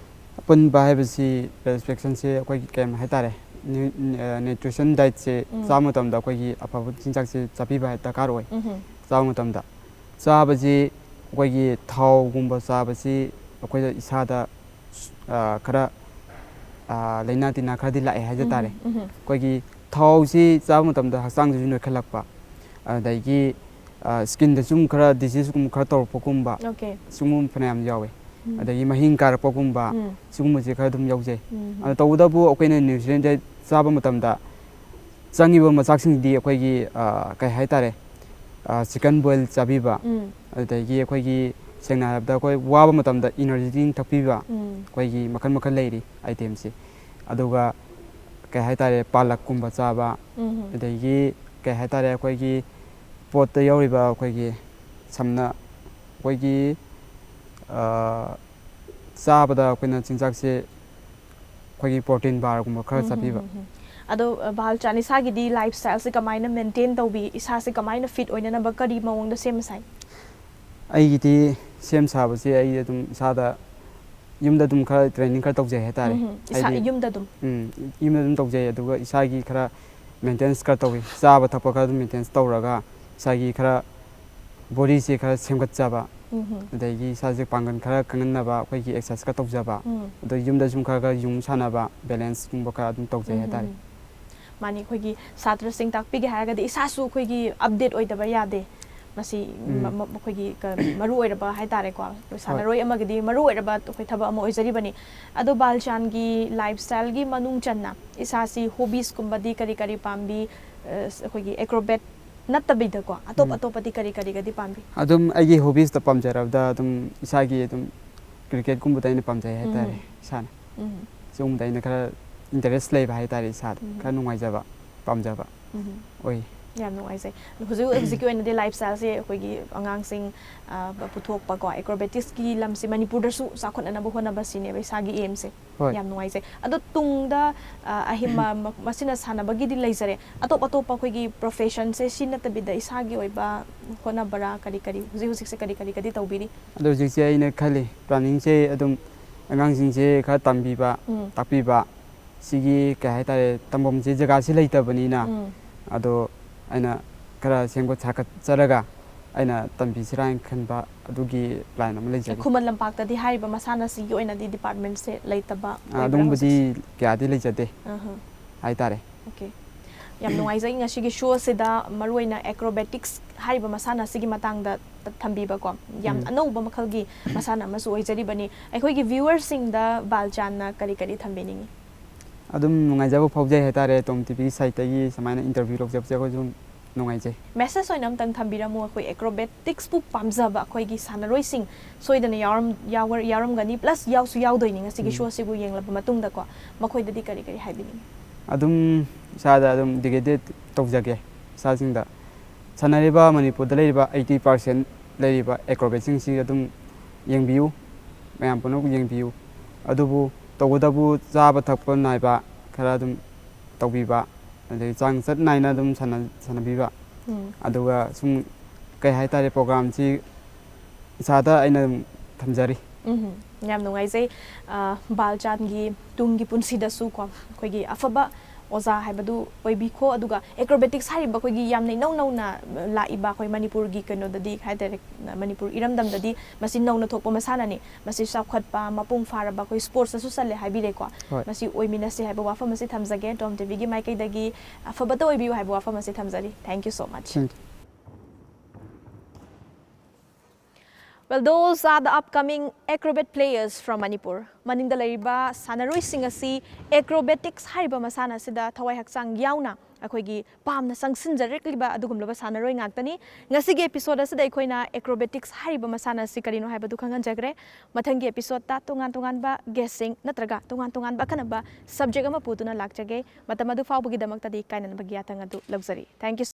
apan ba hai basi restriction se koi kem hai tare nutrition diet se samu tam da koi gi apabu chinchak se chapi ba dakar oi samu tam da चाबजी कोई थाव गुंबा चाबजी कोई इसादा खरा लेना तिना खरदी लाए है जतारे कोई थाव सी चाब मतम दा हसांग जुन खलकपा अदागी स्किन द सुम खरा डिजीज गुम खरा तौर पकुंबा सुम फनाम यावे अदागी महिंग कार पकुंबा सुम जे खरा दुम यावजे तौदबु अकोइने न्यूट्रिएंट चाब मतम दा चांगिबो मचाकसिंग दी अकोइगी kai hai tare chicken boil chabiba adagi akoigi sengna habda koi waba matamda energy ding thapiba koigi makan makan leiri item si aduga kai hai tare palak kumba chaba adagi kai hai tare akoigi pot ta yauriba akoigi samna akoigi chabada koina chingchak se akoigi protein bar kumba khara chabiba ado Balchand isa gidi lifestyle se kamaina maintain tawbi isa se kamaina fit oina na ba kari mawong da sem sai ai gidi sem saba se ai dum sada yumda dum khara training khara tawje he tare isa yumda dum tawje aduga isa gi khara maintenance khara tawi saba thapa khara maintenance tawraga isa gi khara body se khara semgat jaba adagi isa se pangan khara kangan ba khoi gi exercise ka tawjaba ado yumda jum khara yung sana ba balance kum ba khara dum tawje he tare mani khoigi satra sing tak pigi haraga de isa su khoigi update oidaba yade masi khoigi maru oiraba hai tare ko sana roi amagidi maru oiraba to khoi thaba amo oizari bani ado Balchand gi lifestyle gi manung channa isa si hobbies kumbadi kari kari pambi khoigi acrobat natabida ko atop atopati kari kari gadi pambi adum agi hobbies ta pamjarabda adum isa gi adum cricket kumba taina pamjai hai tare sana sum taina kara interest lay hai tare sa ka nungai jaba pamjaba oi yam nungai sai huzu execute in the lifestyle se khoigi angang sing puthok pa ko acrobatics ki lam se Manipur da su sakhon na bo hona ba sine bai sagi aim se yam nungai sai ado tungda ahima masina sana bagi di laisare atop atop pa khoigi profession se sinna tabida isagi oiba hona bara kari kari huzu huzik se kari kari kadi tawbiri ado huzik se ina khali planning se adum angang sing se kha tambi ba takpi ba sigi kai hai tare tambom je jaga si leita bani na ado aina kara sengbo chakat charaga aina tambi sirain khanba adugi plan am leija khuman lampak ta di hariba masana si yoina di department se leita ba adum budi kya di leija de hai tare okay yam nungai zai ngasi gi show se da maruina acrobatics hariba masana sigi matang da thambi ba ko yam anou ba makhal gi masana masu oijari bani akhoi gi viewers sing da Balchand na kari kari thambi ningi adum nungai jabo phawjai he tare TOMTV site gi samaina interview lok jab ko jum nungai je message oinam tang thambira mo khoi acrobatics pu pamjaba khoi gi sanaroi sing soidana yaram gani plus yausu yaudoi ninga sigi show sibu yengla matung da ko makhoi da di kari kari haibini adum sada adum digede tawjage sa sing da sanariba Manipur da leiba 80% leiba acrobat sing si adum yengbiu mayam puno yengbiu adubu tawdabu chaba thakpa naiba khara dum tawbiba adai chang chat naina dum sanabiba aduga sum kai hai tare program chi sada aina thamjari yam nungai zai Balchand gi tungi punsi da su ko khoi gi afaba oza haibadu oibi ko aduga acrobatics hariba khoi gi yam nei nau na la iba khoi Manipur gi keno dadi khai direct Manipur iramdam dadi masi nau na thokpa masana ni masi sakhat pa mapung faraba khoi sports su sale haibire ko masi oimina se haiba wafa masi thamjage TOMTV gi mai kai dagi afabata oibi haiba wafa masi thamjari thank you so much Well, those are the upcoming acrobat players from Manipur. Maningda laiba sanaroi singasi acrobatics haiba masana sida thawai haksang yauna akoigi pamna sangsin directly adugumlaba sanaroi ngaktani ngasigi episode asida akoina acrobatics haiba masana si karino haiba du khangan jagre mathangi episode ta tungan ba guessing natraga tungan ba kanaba subject ama putuna lakjage matamadu fawbugi damakta di kainan bagiya tangadu luxury. Thank you.